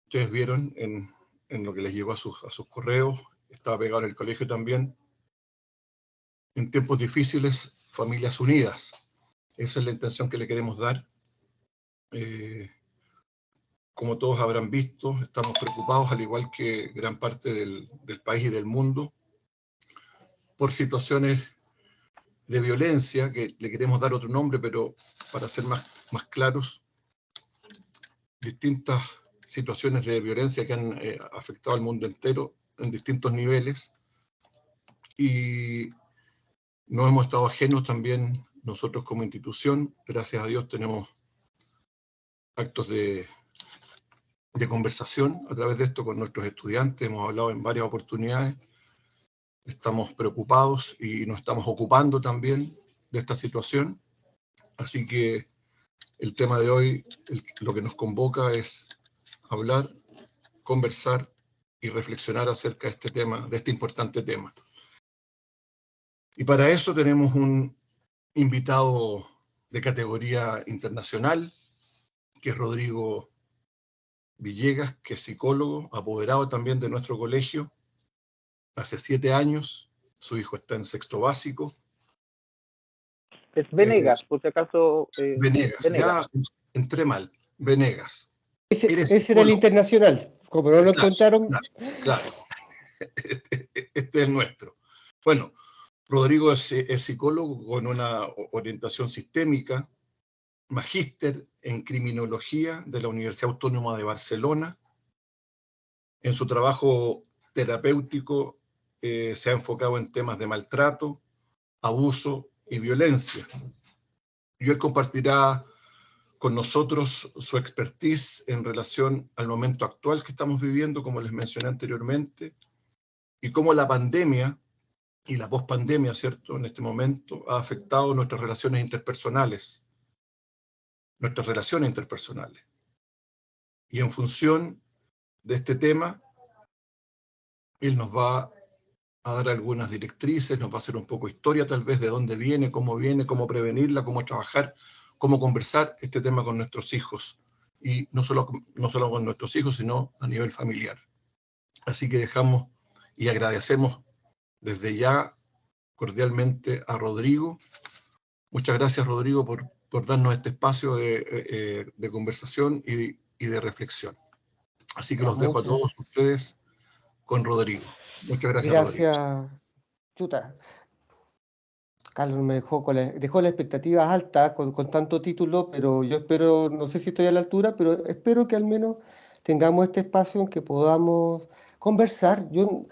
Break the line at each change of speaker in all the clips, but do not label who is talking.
ustedes vieron en lo que les llegó a sus correos, estaba pegado en el colegio también. En tiempos difíciles, familias unidas. Esa es la intención que le queremos dar. Como todos habrán visto, estamos preocupados, al igual que gran parte del país y del mundo, por situaciones de violencia, que le queremos dar otro nombre, pero para ser más claros, distintas situaciones de violencia que han afectado al mundo entero en distintos niveles, y no hemos estado ajenos también nosotros como institución. Gracias a Dios tenemos actos de conversación a través de esto con nuestros estudiantes, hemos hablado en varias oportunidades, estamos preocupados y nos estamos ocupando también de esta situación, así que el tema de hoy, lo que nos convoca es hablar, conversar y reflexionar acerca de este tema, de este importante tema. Y para eso tenemos un invitado de categoría internacional, que es Rodrigo Villegas, que es psicólogo, apoderado también de nuestro colegio, hace 7 años, su hijo está en sexto básico.
Es Venegas, por si acaso.
Venegas, ya entré mal, Venegas.
Ese era el internacional, como no lo encontraron.
Claro. Este es nuestro. Bueno, Rodrigo es psicólogo con una orientación sistémica, magíster en criminología de la Universidad Autónoma de Barcelona. En su trabajo terapéutico se ha enfocado en temas de maltrato, abuso y violencia. Y él compartirá con nosotros su expertise en relación al momento actual que estamos viviendo, como les mencioné anteriormente, y cómo la pandemia y la pospandemia, ¿cierto?, en este momento ha afectado nuestras relaciones interpersonales. Y en función de este tema, él nos va a dar algunas directrices, nos va a hacer un poco historia tal vez de dónde viene, cómo prevenirla, cómo trabajar, cómo conversar este tema con nuestros hijos. Y no solo con nuestros hijos, sino a nivel familiar. Así que dejamos y agradecemos desde ya cordialmente a Rodrigo. Muchas gracias, Rodrigo, por darnos este espacio de conversación y de reflexión. Así que los dejo a todos ustedes con Rodrigo. Muchas gracias, Rodrigo.
Gracias. Chuta. Carlos me dejó las expectativas altas con tanto título, pero yo espero, no sé si estoy a la altura, pero espero que al menos tengamos este espacio en que podamos conversar. A mí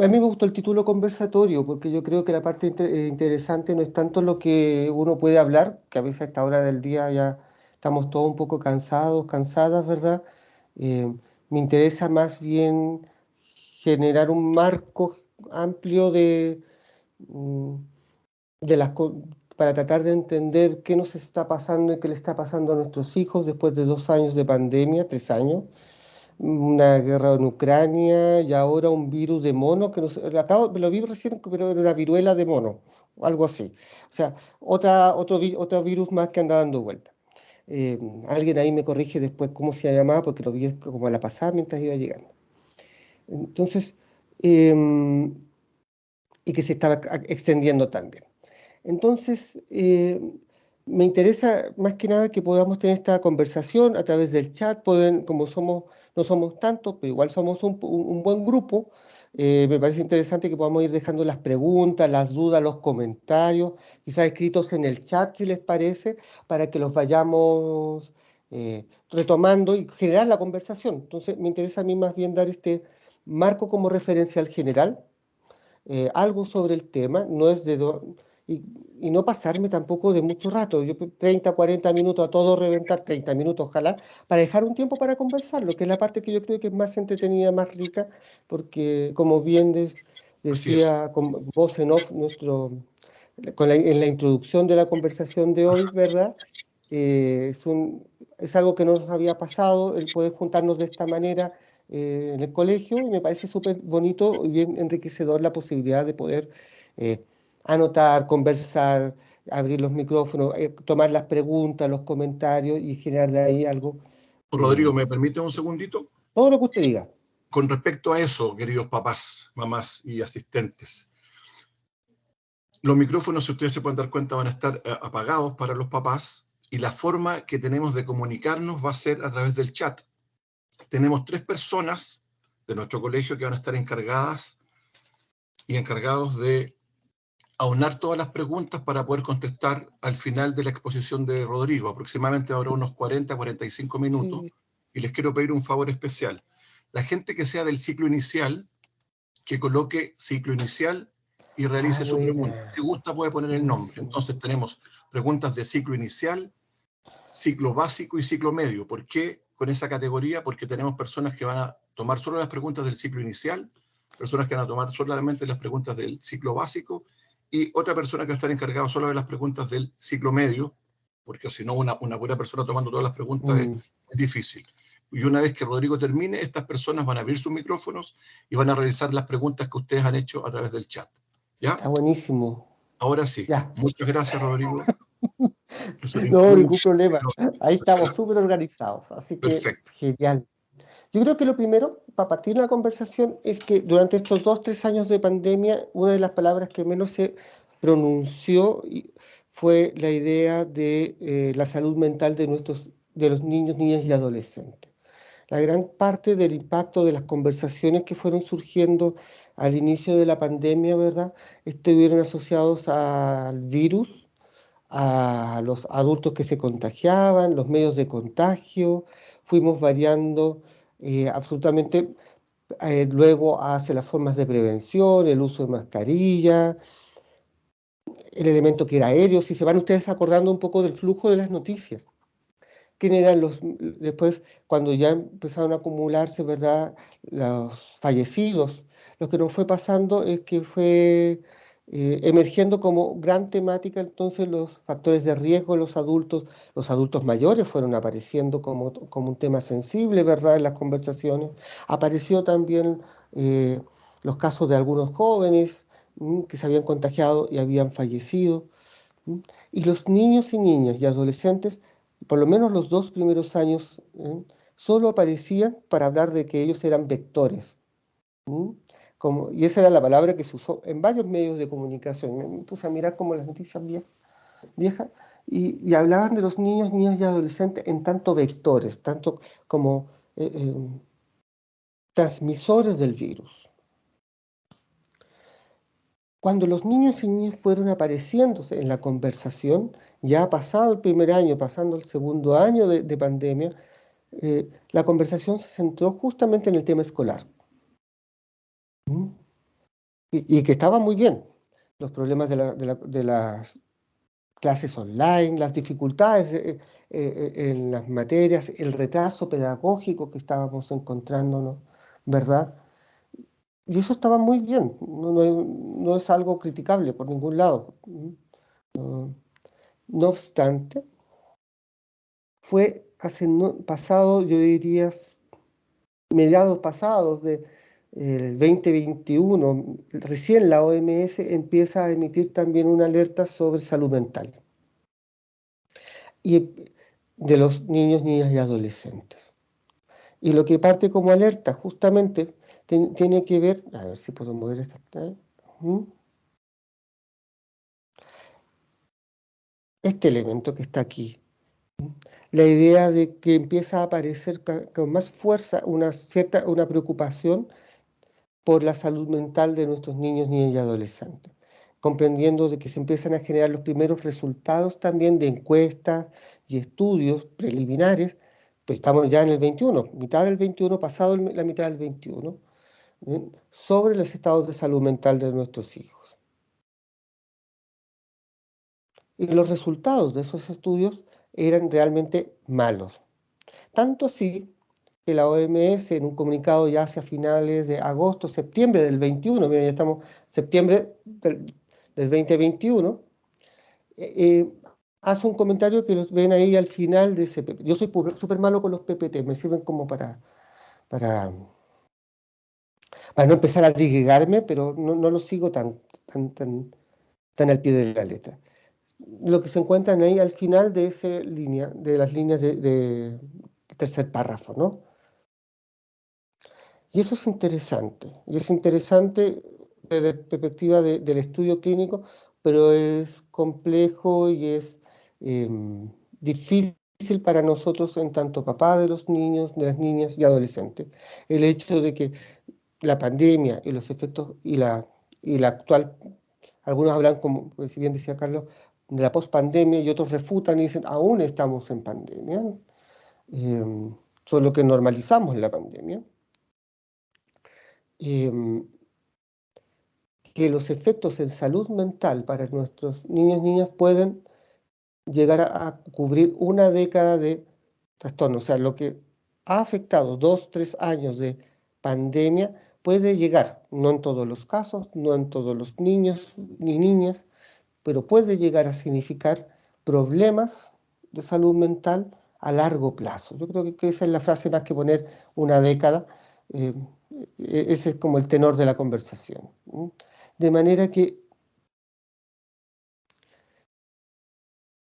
me gustó el título conversatorio, porque yo creo que la parte interesante no es tanto lo que uno puede hablar, que a veces a esta hora del día ya estamos todos un poco cansadas, ¿verdad? Me interesa más bien generar un marco amplio para tratar de entender qué nos está pasando y qué le está pasando a nuestros hijos después de 2 años de pandemia, 3 años, una guerra en Ucrania y ahora un virus de mono, me lo vi recién, pero era una viruela de mono, algo así. O sea, otro virus más que anda dando vuelta. Alguien ahí me corrige después cómo se llamaba, porque lo vi como a la pasada mientras iba llegando. Entonces, y que se estaba extendiendo también. Entonces, me interesa más que nada que podamos tener esta conversación a través del chat. Como no somos tantos, pero igual somos un buen grupo, me parece interesante que podamos ir dejando las preguntas, las dudas, los comentarios, quizás escritos en el chat, si les parece, para que los vayamos retomando y generar la conversación. Entonces, me interesa a mí más bien dar este marco como referencial general, algo sobre el tema, no es y no pasarme tampoco de mucho rato, 30, 40 minutos a todo reventar, 30 minutos ojalá, para dejar un tiempo para conversarlo, que es la parte que yo creo que es más entretenida, más rica, porque como bien decía con voz en off en la introducción de la conversación de hoy, ¿verdad? Es algo que no nos había pasado, el poder juntarnos de esta manera en el colegio, y me parece súper bonito y bien enriquecedor la posibilidad de poder anotar, conversar, abrir los micrófonos, tomar las preguntas, los comentarios y generar de ahí algo.
Rodrigo, ¿me permite un segundito?
Todo lo que usted diga.
Con respecto a eso, queridos papás, mamás y asistentes, los micrófonos, si ustedes se pueden dar cuenta, van a estar apagados para los papás, y la forma que tenemos de comunicarnos va a ser a través del chat. Tenemos 3 personas de nuestro colegio que van a estar encargadas y encargados de aunar todas las preguntas para poder contestar al final de la exposición de Rodrigo. Aproximadamente ahora unos 40-45 minutos.
Sí.
Y les quiero pedir un favor especial. La gente que sea del ciclo inicial, que coloque ciclo inicial y realice su pregunta.
Buena.
Si gusta puede poner el nombre.
Buenísimo.
Entonces tenemos preguntas de ciclo inicial, ciclo básico y ciclo medio. ¿Por qué con esa categoría? Porque tenemos personas que van a tomar solo las preguntas del ciclo inicial, personas que van a tomar solamente las preguntas del ciclo básico, y otra persona que va a estar encargada solo de las preguntas del ciclo medio, porque si no una pura persona tomando todas las preguntas es difícil. Y una vez que Rodrigo termine, estas personas van a abrir sus micrófonos y van a realizar las preguntas que ustedes han hecho a través del chat. ¿Ya?
Está buenísimo.
Ahora sí.
Ya.
Muchas gracias, Rodrigo.
No, ningún problema. Ahí estamos súper organizados, así que
Perfecto.
genial. Yo creo que lo primero, para partir de la conversación, es que durante estos 2-3 años de pandemia, una de las palabras que menos se pronunció fue la idea de la salud mental de los niños, niñas y adolescentes. La gran parte del impacto de las conversaciones que fueron surgiendo al inicio de la pandemia, ¿verdad?, estuvieron asociados al virus, a los adultos que se contagiaban, los medios de contagio. Fuimos variando absolutamente luego hacia las formas de prevención, el uso de mascarilla, el elemento que era aéreo. Si se van ustedes acordando un poco del flujo de las noticias. ¿Quién eran después, cuando ya empezaron a acumularse, ¿verdad?, los fallecidos? Lo que nos fue pasando es que fue emergiendo como gran temática entonces los factores de riesgo, los adultos mayores fueron apareciendo como un tema sensible, ¿verdad?, en las conversaciones. Apareció también los casos de algunos jóvenes que se habían contagiado y habían fallecido. Y los niños y niñas y adolescentes, por lo menos los 2 primeros años, solo aparecían para hablar de que ellos eran vectores. Y esa era la palabra que se usó en varios medios de comunicación. Me puse a mirar como las noticias viejas y hablaban de los niños, niñas y adolescentes en tanto vectores, tanto como transmisores del virus. Cuando los niños y niñas fueron apareciéndose en la conversación, ya pasado el primer año, pasando el segundo año de pandemia, la conversación se centró justamente en el tema escolar. Y que estaba muy bien. Los problemas de las clases online, las dificultades en las materias, el retraso pedagógico que estábamos encontrándonos, ¿verdad? Y eso estaba muy bien, no es algo criticable por ningún lado. No obstante, fue pasado, yo diría, mediados pasados del 2021, recién la OMS empieza a emitir también una alerta sobre salud mental y de los niños, niñas y adolescentes. Y lo que parte como alerta justamente tiene que ver, a ver si puedo mover esta. Este elemento que está aquí. La idea de que empieza a aparecer con más fuerza una preocupación por la salud mental de nuestros niños, niñas y adolescentes, comprendiendo de que se empiezan a generar los primeros resultados también de encuestas y estudios preliminares, pues estamos ya en el 21, mitad del 21, pasado la mitad del 21, sobre los estados de salud mental de nuestros hijos. Y los resultados de esos estudios eran realmente malos. Tanto así que la OMS en un comunicado ya hacia finales de agosto, septiembre del 21, mira, ya estamos septiembre del 2021, hace un comentario que los ven ahí al final de ese PPT. Yo soy súper malo con los PPT, me sirven como para no empezar a digregarme, pero no lo sigo tan al pie de la letra. Lo que se encuentran ahí al final de esa línea, de las líneas de tercer párrafo, ¿no? Y eso es interesante. Y es interesante desde la perspectiva del estudio clínico, pero es complejo y es difícil para nosotros en tanto papá de los niños, de las niñas y adolescentes. El hecho de que la pandemia y los efectos y la actual, algunos hablan, como pues, si bien decía Carlos, de la pospandemia y otros refutan y dicen, aún estamos en pandemia, solo que normalizamos la pandemia. Que los efectos en salud mental para nuestros niños y niñas pueden llegar a cubrir una década de trastorno. O sea, lo que ha afectado 2, 3 años de pandemia puede llegar, no en todos los casos, no en todos los niños ni niñas, pero puede llegar a significar problemas de salud mental a largo plazo. Yo creo que esa es la frase más que poner una década. eh, Ese es como el tenor de la conversación. De manera que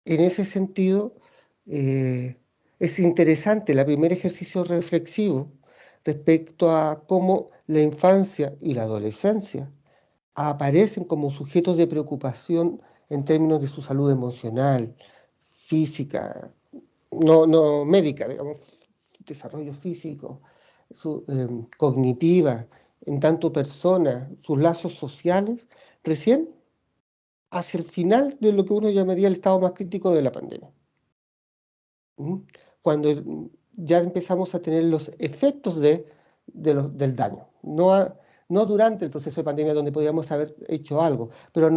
en ese sentido es interesante el primer ejercicio reflexivo respecto a cómo la infancia y la adolescencia aparecen como sujetos de preocupación en términos de su salud emocional, física, no médica, digamos, desarrollo físico, cognitiva, en tanto persona, sus lazos sociales, recién hacia el final de lo que uno llamaría el estado más crítico de la pandemia. Cuando ya empezamos a tener los efectos del daño. No durante el proceso de pandemia donde podríamos haber hecho algo, pero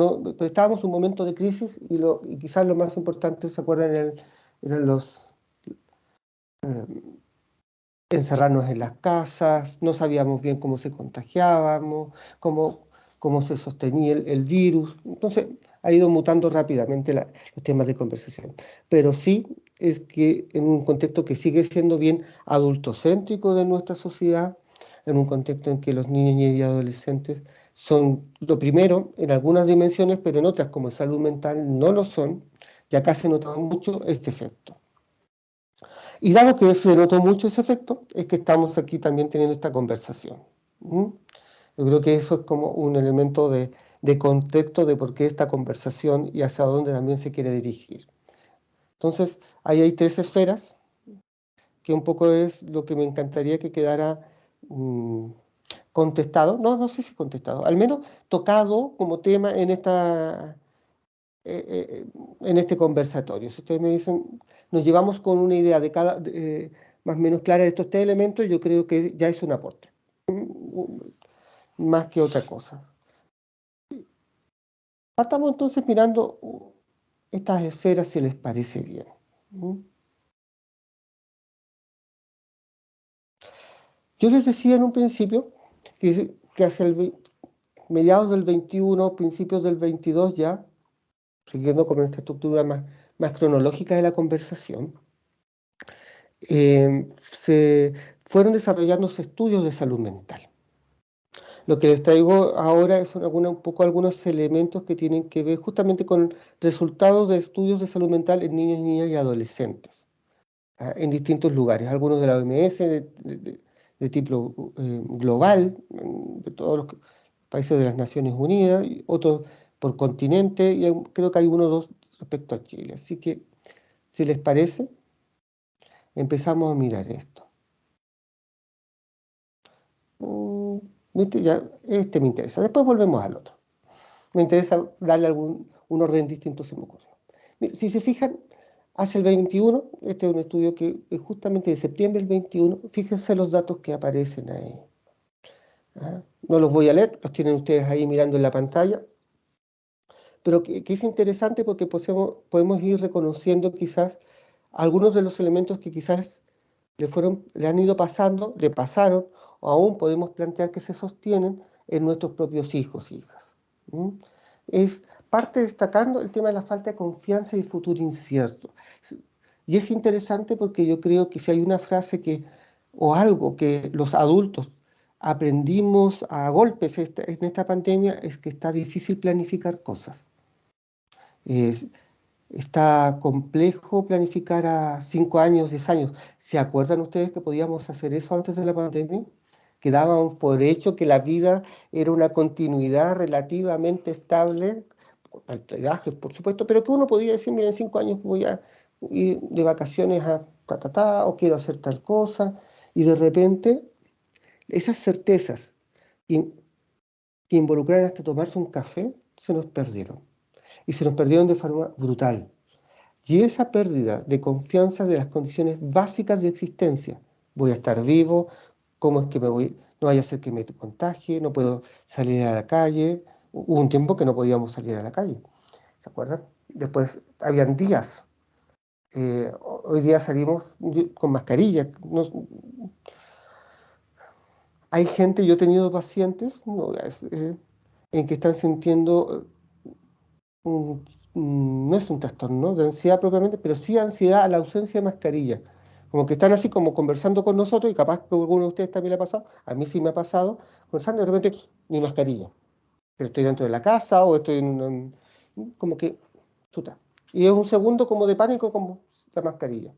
estábamos en un momento de crisis y quizás lo más importante, ¿se acuerdan? Eran los encerrarnos en las casas, no sabíamos bien cómo se contagiábamos, cómo se sostenía el virus. Entonces ha ido mutando rápidamente los temas de conversación. Pero sí es que en un contexto que sigue siendo bien adultocéntrico de nuestra sociedad, en un contexto en que los niños y adolescentes son lo primero en algunas dimensiones, pero en otras como salud mental no lo son, y acá se nota mucho este efecto. Y dado que se notó mucho ese efecto, es que estamos aquí también teniendo esta conversación. Yo creo que eso es como un elemento de contexto de por qué esta conversación y hacia dónde también se quiere dirigir. Entonces, ahí hay 3 esferas, que un poco es lo que me encantaría que quedara contestado, no sé si contestado, al menos tocado como tema en este conversatorio. Si ustedes me dicen, nos llevamos con una idea de cada, más o menos clara de estos 3 elementos, yo creo que ya es un aporte, más que otra cosa. Partamos entonces mirando estas esferas si les parece bien. Yo les decía en un principio que hacia mediados del 21, principios del 22 ya, siguiendo con esta estructura más cronológica de la conversación, se fueron desarrollándose estudios de salud mental. Lo que les traigo ahora son un poco algunos elementos que tienen que ver justamente con resultados de estudios de salud mental en niños, niñas y adolescentes, en distintos lugares, algunos de la OMS de tipo global, de todos los países de las Naciones Unidas, y otros por continente, y creo que hay uno o dos respecto a Chile. Así que, si les parece, empezamos a mirar esto. Ya, este me interesa. Después volvemos al otro. Me interesa darle un orden distinto, se me ocurre. Mira, si se fijan, hacia el 21, este es un estudio que es justamente de septiembre del 21, fíjense los datos que aparecen ahí. No los voy a leer, los tienen ustedes ahí mirando en la pantalla, pero que es interesante porque podemos ir reconociendo quizás algunos de los elementos que quizás le han ido pasando, le pasaron, o aún podemos plantear que se sostienen en nuestros propios hijos e hijas. Es parte destacando el tema de la falta de confianza y el futuro incierto. Y es interesante porque yo creo que si hay una frase o algo que los adultos aprendimos a golpes en esta pandemia, es que está difícil planificar cosas. Está complejo planificar a 5 años, 10 años. ¿Se acuerdan ustedes que podíamos hacer eso antes de la pandemia? que dábamos por hecho que la vida era una continuidad relativamente estable, con alterajes, por supuesto, pero que uno podía decir, mira, en 5 años voy a ir de vacaciones a o quiero hacer tal cosa, y de repente esas certezas que involucraron hasta tomarse un café se nos perdieron, y se nos perdieron de forma brutal. Y esa pérdida de confianza de las condiciones básicas de existencia, voy a estar vivo, cómo es que no vaya a ser que me contagie, no puedo salir a la calle. Hubo un tiempo que no podíamos salir a la calle, ¿se acuerdan? Después habían días. Hoy día salimos con mascarilla. Hay gente, yo he tenido pacientes en que están sintiendo no es un trastorno de ansiedad propiamente, pero sí ansiedad a la ausencia de mascarilla. Como que están así como conversando con nosotros, y capaz que alguno de ustedes también le ha pasado, a mí sí me ha pasado, conversando y de repente ni mascarilla. Pero estoy dentro de la casa o estoy como que, chuta. Y es un segundo como de pánico como la mascarilla.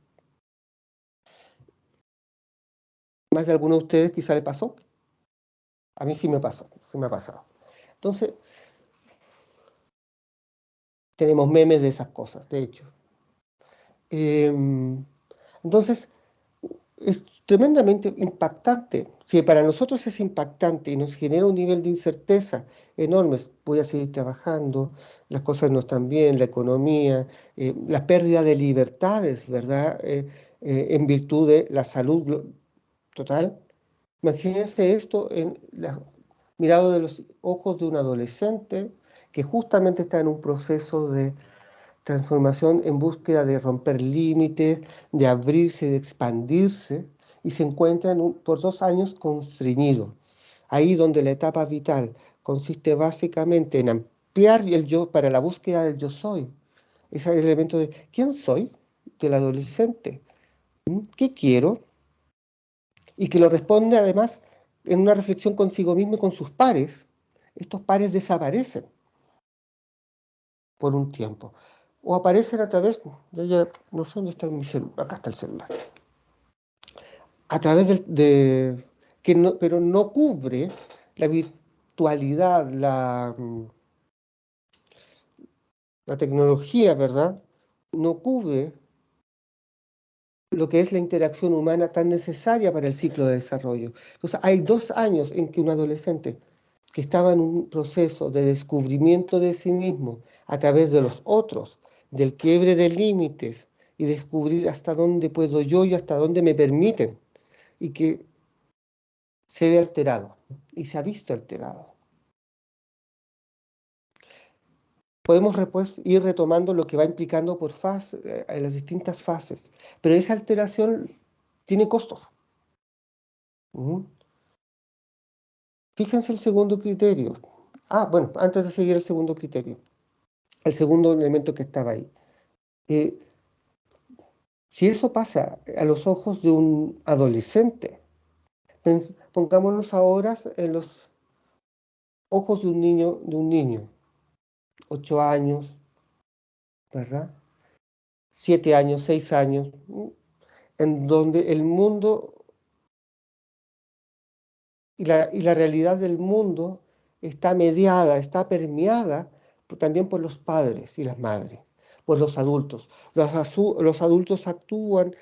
Más de alguno de ustedes quizá le pasó. A mí sí me pasó, sí me ha pasado. Entonces, tenemos memes de esas cosas, de hecho. Entonces, es tremendamente impactante. Si para nosotros es impactante y nos genera un nivel de incerteza enorme, voy a seguir trabajando, las cosas no están bien, la economía, la pérdida de libertades, ¿verdad? En virtud de la salud total. Imagínense esto mirado de los ojos de un adolescente que justamente está en un proceso de transformación en búsqueda de romper límites, de abrirse, de expandirse, y se encuentra por 2 años constreñido. Ahí donde la etapa vital consiste básicamente en ampliar el yo para la búsqueda del yo soy. Ese elemento de ¿quién soy? Del adolescente. ¿Qué quiero? Y que lo responde además en una reflexión consigo mismo y con sus pares. Estos pares desaparecen por un tiempo. O aparecen a través, ya no sé dónde está mi celular, acá está el celular. A través pero no cubre la virtualidad, la tecnología, ¿verdad? No cubre lo que es la interacción humana tan necesaria para el ciclo de desarrollo. Entonces, hay 2 años en que un adolescente que estaba en un proceso de descubrimiento de sí mismo a través de los otros, del quiebre de límites y descubrir hasta dónde puedo yo y hasta dónde me permiten, y que se ve alterado y se ha visto alterado. Podemos después ir retomando lo que va implicando por en las distintas fases, pero esa alteración tiene costos. Fíjense el segundo criterio. Bueno, antes de seguir el segundo criterio, el segundo elemento que estaba ahí. Si eso pasa a los ojos de un adolescente, pongámonos ahora en los ojos de un niño, 8 años, ¿verdad? 7 años, 6 años, en donde el mundo y la realidad del mundo está mediada, está permeada también por los padres y las madres, por los adultos. Los adultos actúan,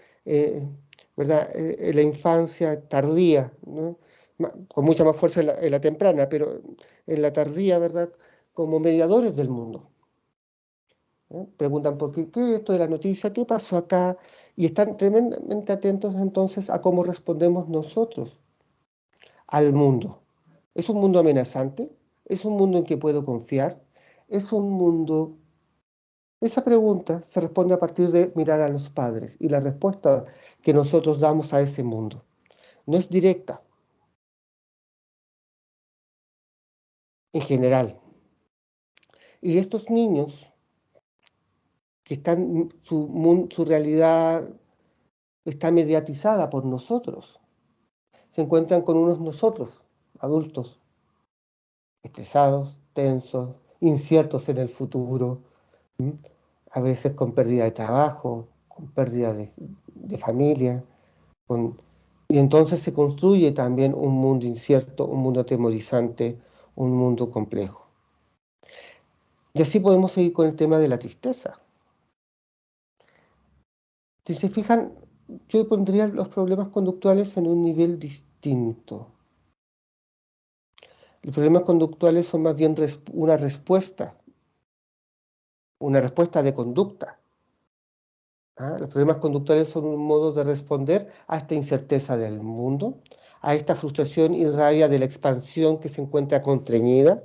¿verdad? En la infancia tardía, ¿no? Con mucha más fuerza en la temprana, pero en la tardía, ¿verdad? Como mediadores del mundo. Preguntan por qué es esto de la noticia, qué pasó acá, y están tremendamente atentos entonces a cómo respondemos nosotros al mundo. ¿Es un mundo amenazante? ¿Es un mundo en que puedo confiar? ¿Es un mundo...? Esa pregunta se responde a partir de mirar a los padres y la respuesta que nosotros damos a ese mundo. No es directa, en general. Y estos niños que su realidad está mediatizada por nosotros, se encuentran con unos nosotros, adultos, estresados, tensos, inciertos en el futuro, a veces con pérdida de trabajo, con pérdida de familia, con Y entonces se construye también un mundo incierto, un mundo atemorizante, un mundo complejo. Y así podemos seguir con el tema de la tristeza. Si se fijan, yo pondría los problemas conductuales en un nivel distinto. Los problemas conductuales son más bien una respuesta de conducta. ¿Ah? Los problemas conductuales son un modo de responder a esta incerteza del mundo, a esta frustración y rabia de la expansión que se encuentra contrañida,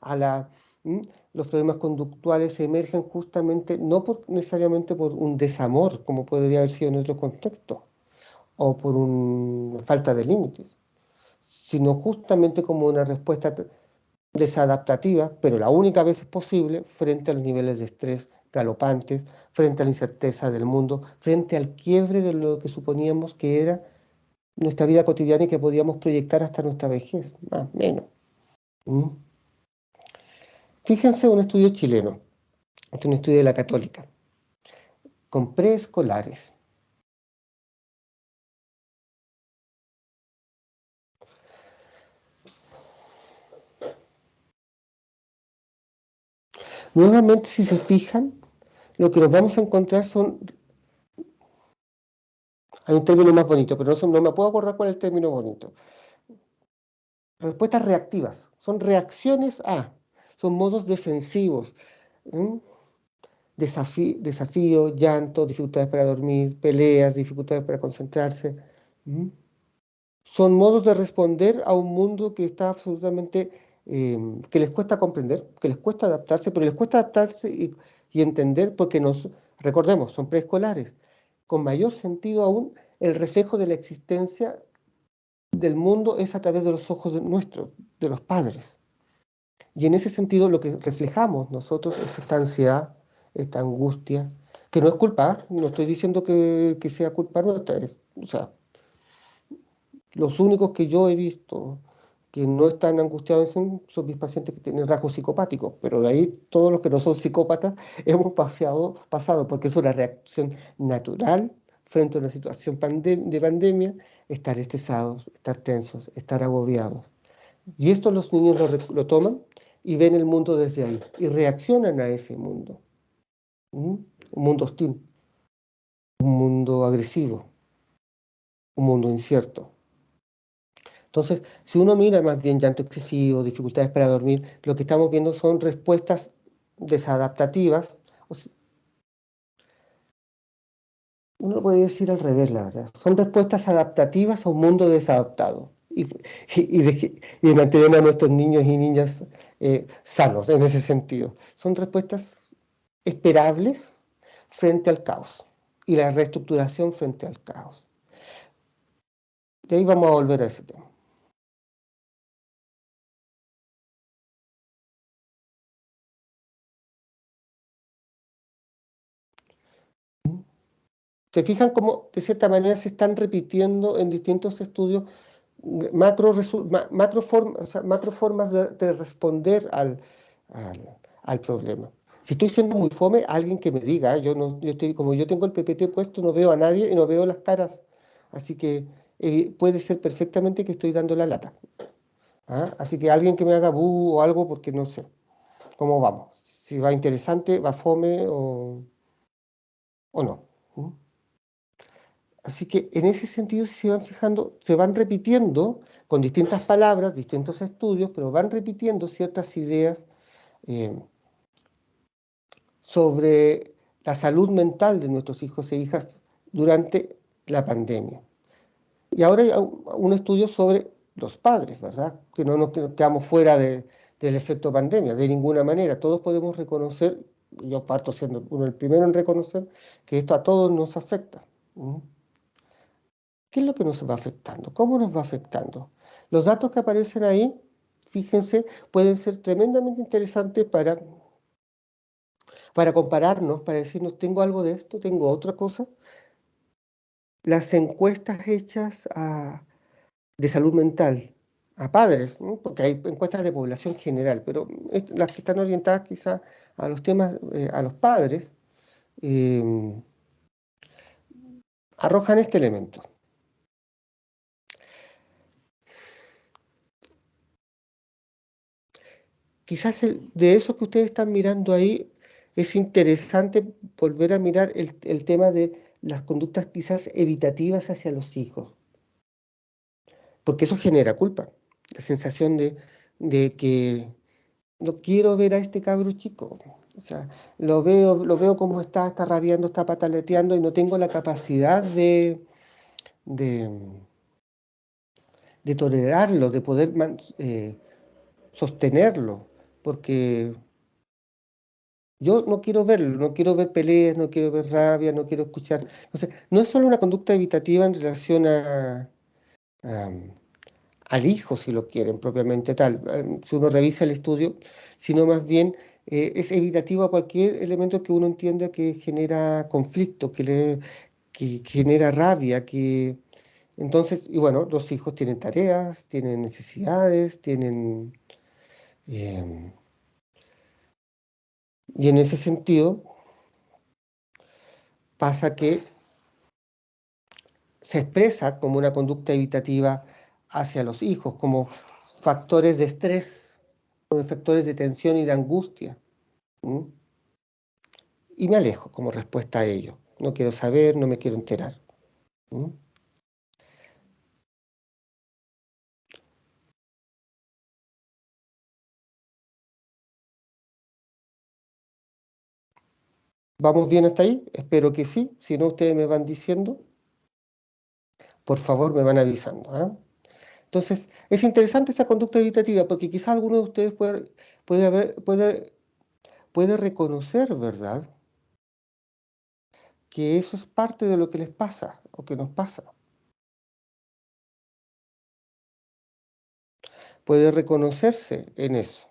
a la... ¿Mm? Los problemas conductuales emergen justamente, no necesariamente por un desamor, como podría haber sido en otro contexto, o por una falta de límites, sino justamente como una respuesta desadaptativa, pero la única vez es posible, frente a los niveles de estrés galopantes, frente a la incerteza del mundo, frente al quiebre de lo que suponíamos que era nuestra vida cotidiana y que podíamos proyectar hasta nuestra vejez, más o menos. ¿Mm? Fíjense un estudio chileno, este es un estudio de la Católica, con preescolares. Nuevamente, si se fijan, lo que nos vamos a encontrar son... Hay un término más bonito, pero no me puedo acordar cuál es el término bonito. Respuestas reactivas, son reacciones a, son modos defensivos. ¿Mm? Desafío, llanto, dificultades para dormir, peleas, dificultades para concentrarse. ¿Mm? Son modos de responder a un mundo que está absolutamente, que les cuesta comprender, que les cuesta adaptarse, pero les cuesta adaptarse y entender porque recordemos, son preescolares. Con mayor sentido aún, el reflejo de la existencia del mundo es a través de los ojos nuestros, de los padres. Y en ese sentido lo que reflejamos nosotros es esta ansiedad, esta angustia, que no es culpa, no estoy diciendo que sea culpa nuestra, o sea, los únicos que yo he visto que no están angustiados son mis pacientes que tienen rasgos psicopáticos, pero de ahí todos los que no son psicópatas hemos pasado porque es una reacción natural frente a una situación de pandemia, estar estresados, estar tensos, estar agobiados. Y esto los niños lo toman y ven el mundo desde ahí y reaccionan a ese mundo. ¿Mm? Un mundo hostil, un mundo agresivo, un mundo incierto. Entonces, si uno mira más bien llanto excesivo, dificultades para dormir, lo que estamos viendo son respuestas desadaptativas. Uno podría decir al revés, la verdad. Son respuestas adaptativas a un mundo desadaptado. Y de mantener a nuestros niños y niñas sanos en ese sentido. Son respuestas esperables frente al caos y la reestructuración frente al caos. De ahí vamos a volver a ese tema. Se fijan cómo de cierta manera se están repitiendo en distintos estudios macro formas de responder al problema. Si estoy siendo muy fome, alguien que me diga, como yo tengo el PPT puesto, no veo a nadie y no veo las caras. Así que puede ser perfectamente que estoy dando la lata. ¿Ah? Así que alguien que me haga bu o algo, porque no sé cómo vamos. Si va interesante, va fome o no. ¿Mm? Así que en ese sentido, si se van fijando, se van repitiendo con distintas palabras, distintos estudios, pero van repitiendo ciertas ideas eh, sobre la salud mental de nuestros hijos e hijas durante la pandemia. Y ahora hay un estudio sobre los padres, ¿verdad? Que no nos quedamos fuera del efecto pandemia, de ninguna manera. Todos podemos reconocer, yo parto siendo uno el primero en reconocer, que esto a todos nos afecta. ¿Mm? ¿Qué es lo que nos va afectando? ¿Cómo nos va afectando? Los datos que aparecen ahí, fíjense, pueden ser tremendamente interesantes para compararnos, para decirnos, tengo algo de esto, tengo otra cosa. Las encuestas hechas de salud mental a padres, ¿no? Porque hay encuestas de población general, pero las que están orientadas quizás a los temas, a los padres, eh, arrojan este elemento. quizás de eso que ustedes están mirando ahí, es interesante volver a mirar el tema de las conductas quizás evitativas hacia los hijos, porque eso genera culpa, la sensación de que no quiero ver a este cabro chico. O sea, lo veo como está rabiando, está pataleteando y no tengo la capacidad de, de tolerarlo, de poder sostenerlo, porque yo no quiero verlo, no quiero ver peleas, no quiero ver rabia, no quiero escuchar. Entonces, no es solo una conducta evitativa en relación a- al hijo, si lo quieren, propiamente tal. Si uno revisa el estudio, sino más bien es evitativo a cualquier elemento que uno entienda que genera conflicto, que genera rabia, que entonces, y bueno, los hijos tienen tareas, tienen necesidades, tienen... eh, y en ese sentido pasa que se expresa como una conducta evitativa hacia los hijos, como factores de estrés, como factores de tensión y de angustia. ¿Mm? Y me alejo como respuesta a ello. No quiero saber, no me quiero enterar. ¿Mm? ¿Vamos bien hasta ahí? Espero que sí. Si no, ustedes me van diciendo. Por favor, me van avisando. ¿Ah? Entonces, es interesante esa conducta evitativa porque quizás alguno de ustedes puede reconocer, ¿verdad?, que eso es parte de lo que les pasa o que nos pasa. Puede reconocerse en eso.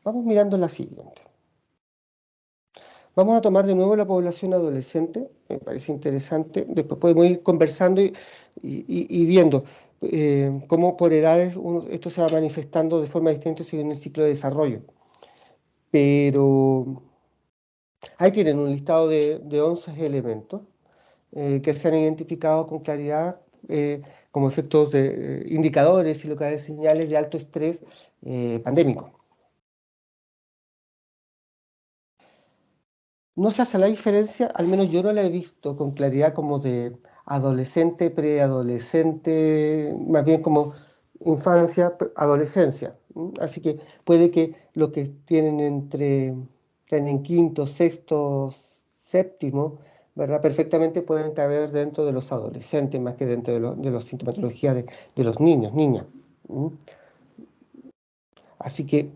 Vamos mirando la siguiente. Vamos a tomar de nuevo la población adolescente, me parece interesante. Después podemos ir conversando y viendo cómo por edades esto se va manifestando de forma distinta según el ciclo de desarrollo. Pero ahí tienen un listado de 11 elementos que se han identificado con claridad como efectos de indicadores y locales señales de alto estrés pandémico. No se hace la diferencia, al menos yo no la he visto con claridad como de adolescente, preadolescente, más bien como infancia, adolescencia. Así que puede que los que tienen quinto, sexto, séptimo, ¿verdad? Perfectamente pueden caber dentro de los adolescentes más que dentro de los sintomatologías de los niños, niñas. Así que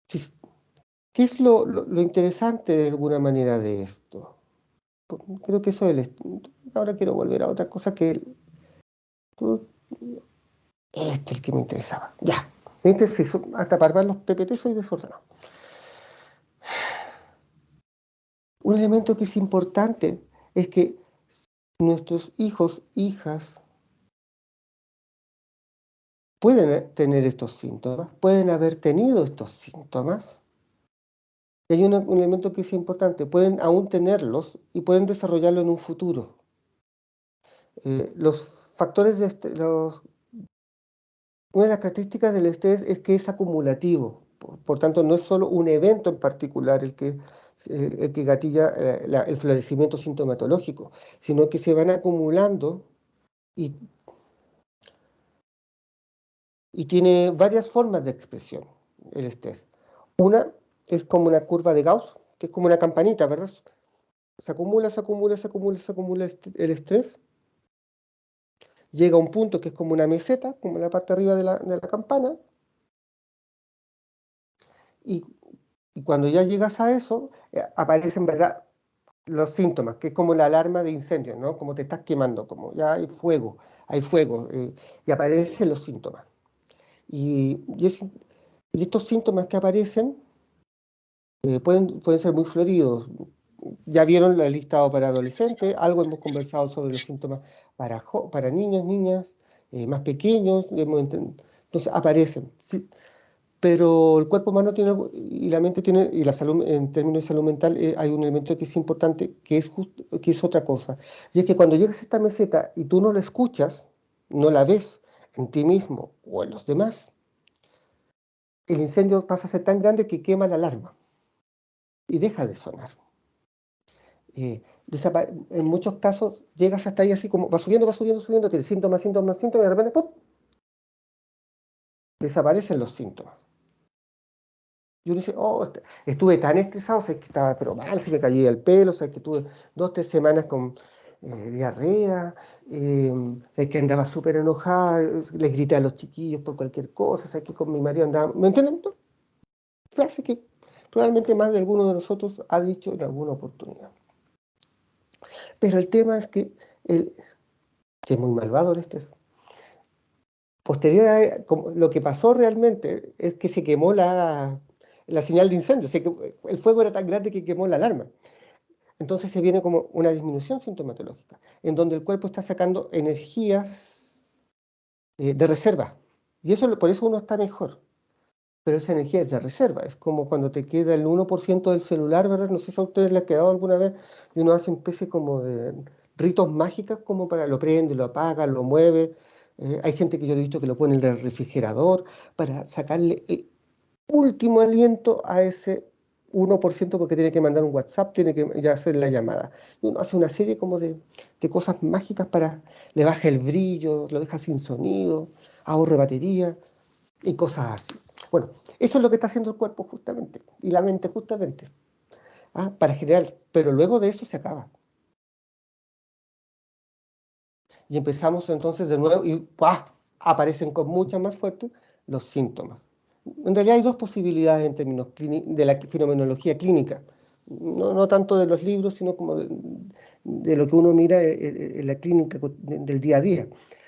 si ¿qué es lo interesante de alguna manera de esto? Creo que eso es ahora quiero volver a otra cosa que este es el que me interesaba. Ya, hasta para ver los PPT soy desordenado. Un elemento que es importante es que nuestros hijos, hijas, pueden tener estos síntomas, pueden haber tenido estos síntomas. Y hay un elemento que es importante, pueden aún tenerlos y pueden desarrollarlo en un futuro. Los factores una de las características del estrés es que es acumulativo, por tanto no es solo un evento en particular el que gatilla el florecimiento sintomatológico, sino que se van acumulando y, y tiene varias formas de expresión el estrés. Una es como una curva de Gauss, que es como una campanita, ¿verdad? Se acumula, se acumula, se acumula, se acumula el estrés. Llega a un punto que es como una meseta, como la parte arriba de la campana, y cuando ya llegas a eso, aparecen, ¿verdad?, los síntomas, que es como la alarma de incendio, ¿no? Como te estás quemando, como ya hay fuego, y aparecen los síntomas. Y estos síntomas que aparecen pueden ser muy floridos. Ya vieron el listado para adolescentes, algo hemos conversado sobre los síntomas para niños, niñas, más pequeños, entonces aparecen. Sí, pero el cuerpo humano tiene, y la mente tiene, y la salud, en términos de salud mental, hay un elemento que es importante, que es otra cosa. Y es que cuando llegas a esta meseta y tú no la escuchas, no la ves en ti mismo o en los demás, el incendio pasa a ser tan grande que quema la alarma y deja de sonar. En muchos casos llegas hasta ahí así como va subiendo, tienes síntomas, síntomas, síntomas, y de repente ¡pum!, desaparecen los síntomas. Y uno dice, oh, estuve tan estresado, o sea, que estaba pero mal, se me caía el pelo, o sea, que estuve 2 o 3 semanas con diarrea, es que andaba súper enojada, les grité a los chiquillos por cualquier cosa, o sea, que con mi marido andaba, ¿me entienden? Frase que probablemente más de alguno de nosotros ha dicho en alguna oportunidad. Pero el tema es que es muy malvado el estrés. Posterior a lo que pasó realmente es que se quemó la señal de incendio, el fuego era tan grande que quemó la alarma. Entonces se viene como una disminución sintomatológica, en donde el cuerpo está sacando energías de reserva. Y por eso uno está mejor. Pero esa energía es de reserva. Es como cuando te queda el 1% del celular, ¿verdad? No sé si a ustedes les ha quedado alguna vez, y uno hace una especie como de ritos mágicos como para lo prende, lo apaga, lo mueve. Hay gente que yo he visto que lo pone en el refrigerador para sacarle el último aliento a ese 1% porque tiene que mandar un WhatsApp, tiene que ya hacer la llamada. Y uno hace una serie como de cosas mágicas le baja el brillo, lo deja sin sonido, ahorre batería y cosas así. Bueno, eso es lo que está haciendo el cuerpo justamente, y la mente justamente, para generar, pero luego de eso se acaba. Y empezamos entonces de nuevo y ¡pah!, aparecen con mucha más fuerza los síntomas. En realidad hay dos posibilidades en términos de la fenomenología clínica, no tanto de los libros, sino como de lo que uno mira en la clínica del día a día.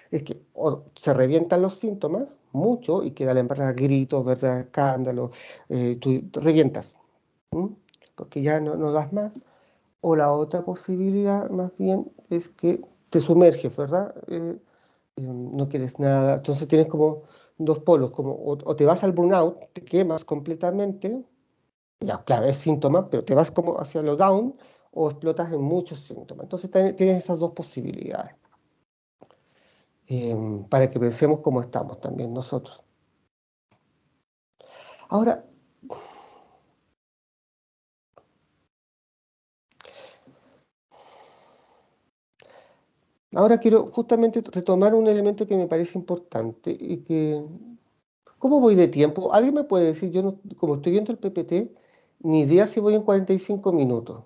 Es que o se revientan los síntomas mucho y queda la embarrada, gritos, ¿verdad?, escándalos, tú revientas, ¿m? Porque ya no das más. O la otra posibilidad más bien es que te sumerges, ¿verdad? No quieres nada. Entonces tienes como dos polos, como o te vas al burnout, te quemas completamente, ya claro, es síntoma, pero te vas como hacia lo down o explotas en muchos síntomas. Entonces tienes esas dos posibilidades, para que pensemos cómo estamos también nosotros. Ahora, quiero justamente retomar un elemento que me parece importante y que... ¿Cómo voy de tiempo? ¿Alguien me puede decir? Yo, no, como estoy viendo el PPT, ni idea si voy en 45 minutos.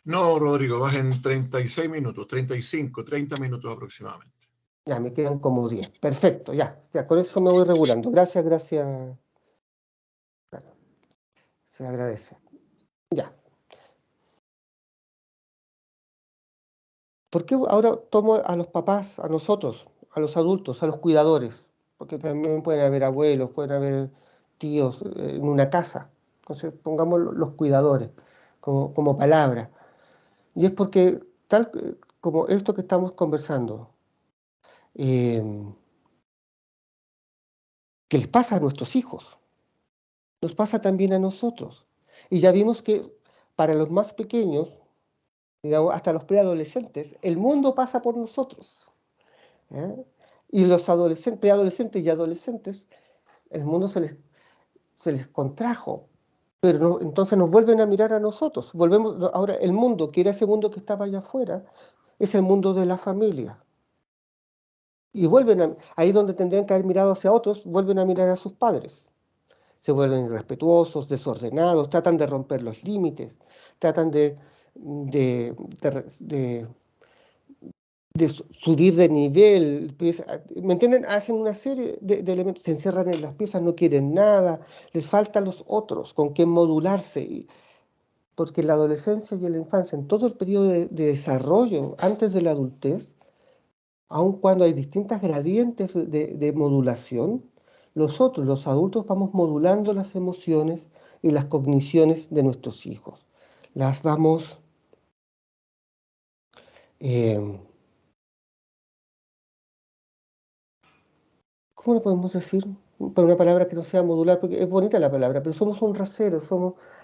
No, Rodrigo, vas en 36 minutos, 35, 30 minutos aproximadamente.
Ya, me quedan como 10. Perfecto, ya, con eso me voy regulando. Gracias. Claro, se agradece. Ya. ¿Por qué ahora tomo a los papás, a nosotros, a los adultos, a los cuidadores? Porque también pueden haber abuelos, pueden haber tíos en una casa. Entonces pongamos los cuidadores como palabra. Y es porque, tal como esto que estamos conversando, que les pasa a nuestros hijos, nos pasa también a nosotros. Y ya vimos que para los más pequeños, digamos, hasta los preadolescentes, el mundo pasa por nosotros. Y los preadolescentes y adolescentes, el mundo se les contrajo. Pero entonces nos vuelven a mirar a nosotros. Ahora el mundo, que era ese mundo que estaba allá afuera, es el mundo de la familia. Y ahí donde tendrían que haber mirado hacia otros, vuelven a mirar a sus padres. Se vuelven irrespetuosos, desordenados, tratan de romper los límites, tratan de subir de nivel, ¿me entienden? Hacen una serie de elementos, se encierran en las piezas, no quieren nada, les faltan los otros con quien modularse, porque la adolescencia y la infancia, en todo el periodo de desarrollo antes de la adultez, aun cuando hay distintas gradientes de modulación, los adultos, vamos modulando las emociones y las cogniciones de nuestros hijos. Las vamos ¿cómo lo podemos decir? por una palabra que no sea modular, porque es bonita la palabra, pero somos un rasero,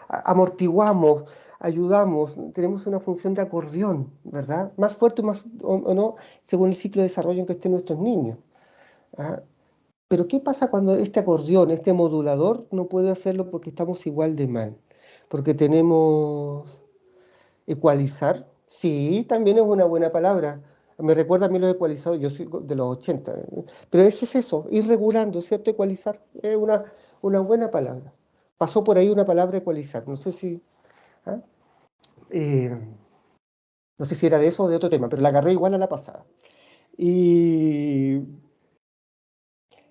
amortiguamos, ayudamos, tenemos una función de acordeón, ¿verdad? Más fuerte o no, según el ciclo de desarrollo en que estén nuestros niños. ¿Ah? Pero ¿qué pasa cuando este acordeón, este modulador, no puede hacerlo porque estamos igual de mal? Porque tenemos ecualizar. Sí, también es una buena palabra. Me recuerda a mí los ecualizados, yo soy de los 80. Pero eso es eso, ir regulando, ¿cierto? Ecualizar es una buena palabra. Pasó por ahí una palabra ecualizar, no sé si... ¿ah? Eh, no sé si era de eso o de otro tema, pero la agarré igual a la pasada. ¿Y,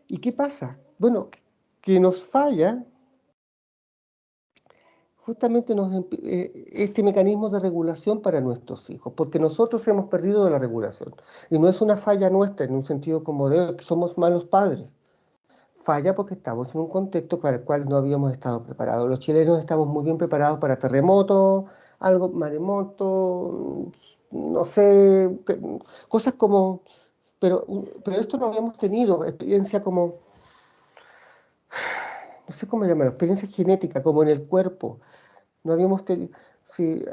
¿y qué pasa? Bueno, que nos falla justamente este mecanismo de regulación para nuestros hijos, porque nosotros hemos perdido de la regulación. Y no es una falla nuestra en un sentido como de que somos malos padres. Falla porque estamos en un contexto para el cual no habíamos estado preparados. Los chilenos estamos muy bien preparados para terremotos, algo maremoto, no sé, cosas como... pero esto no habíamos tenido, experiencia como, no sé cómo llamarlo, experiencia genética, como en el cuerpo. No habíamos tenido... Sí,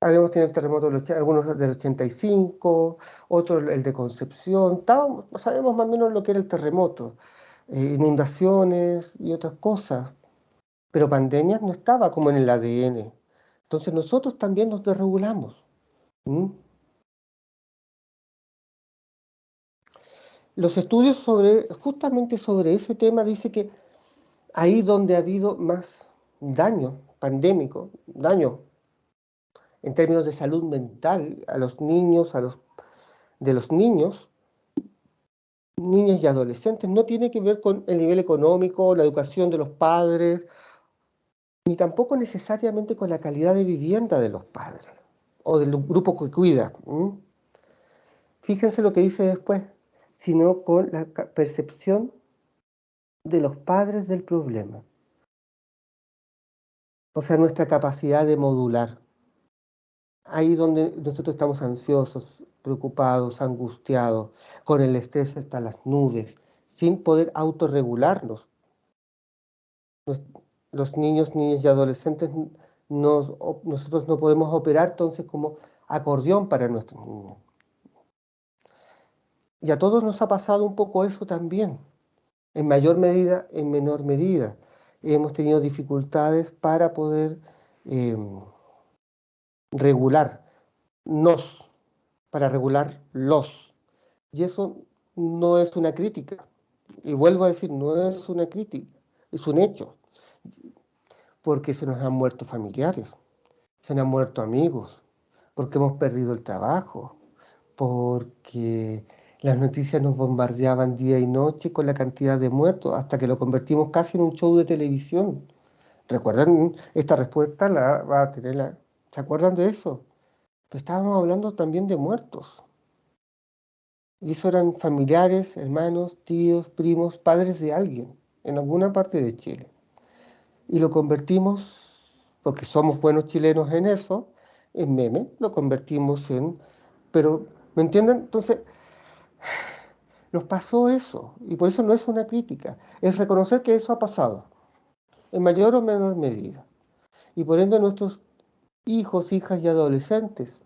habíamos tenido el terremoto algunos del 85, otros el de Concepción. Sabemos más o menos lo que era el terremoto, inundaciones y otras cosas, pero pandemias no estaba como en el ADN. Entonces nosotros también nos desregulamos. ¿Mm? Los estudios justamente sobre ese tema dice que ahí donde ha habido más daño pandémico, daño en términos de salud mental a los niños, de los niños y adolescentes, no tiene que ver con el nivel económico, la educación de los padres, ni tampoco necesariamente con la calidad de vivienda de los padres o del grupo que cuida. Fíjense lo que dice después, sino con la percepción de los padres del problema. O sea, nuestra capacidad de modular. Ahí donde nosotros estamos ansiosos, preocupados, angustiados, con el estrés hasta las nubes, sin poder autorregularnos. Los niños, niñas y adolescentes, nosotros no podemos operar entonces como acordeón para nuestros niños. Y a todos nos ha pasado un poco eso también, en mayor medida, en menor medida. Hemos tenido dificultades para poder regularnos, para regular los. Y eso no es una crítica. Y vuelvo a decir, no es una crítica, es un hecho. Porque se nos han muerto familiares, se nos han muerto amigos, porque hemos perdido el trabajo, porque las noticias nos bombardeaban día y noche con la cantidad de muertos, hasta que lo convertimos casi en un show de televisión. ¿Recuerdan? Esta respuesta la va a tener la... ¿Se acuerdan de eso? Pues estábamos hablando también de muertos. Y eso eran familiares, hermanos, tíos, primos, padres de alguien, en alguna parte de Chile. Y lo convertimos, porque somos buenos chilenos en eso, en meme, lo convertimos en... Pero, ¿me entienden? Entonces, nos pasó eso, y por eso no es una crítica, es reconocer que eso ha pasado, en mayor o menor medida. Y por ende nuestros hijos, hijas y adolescentes,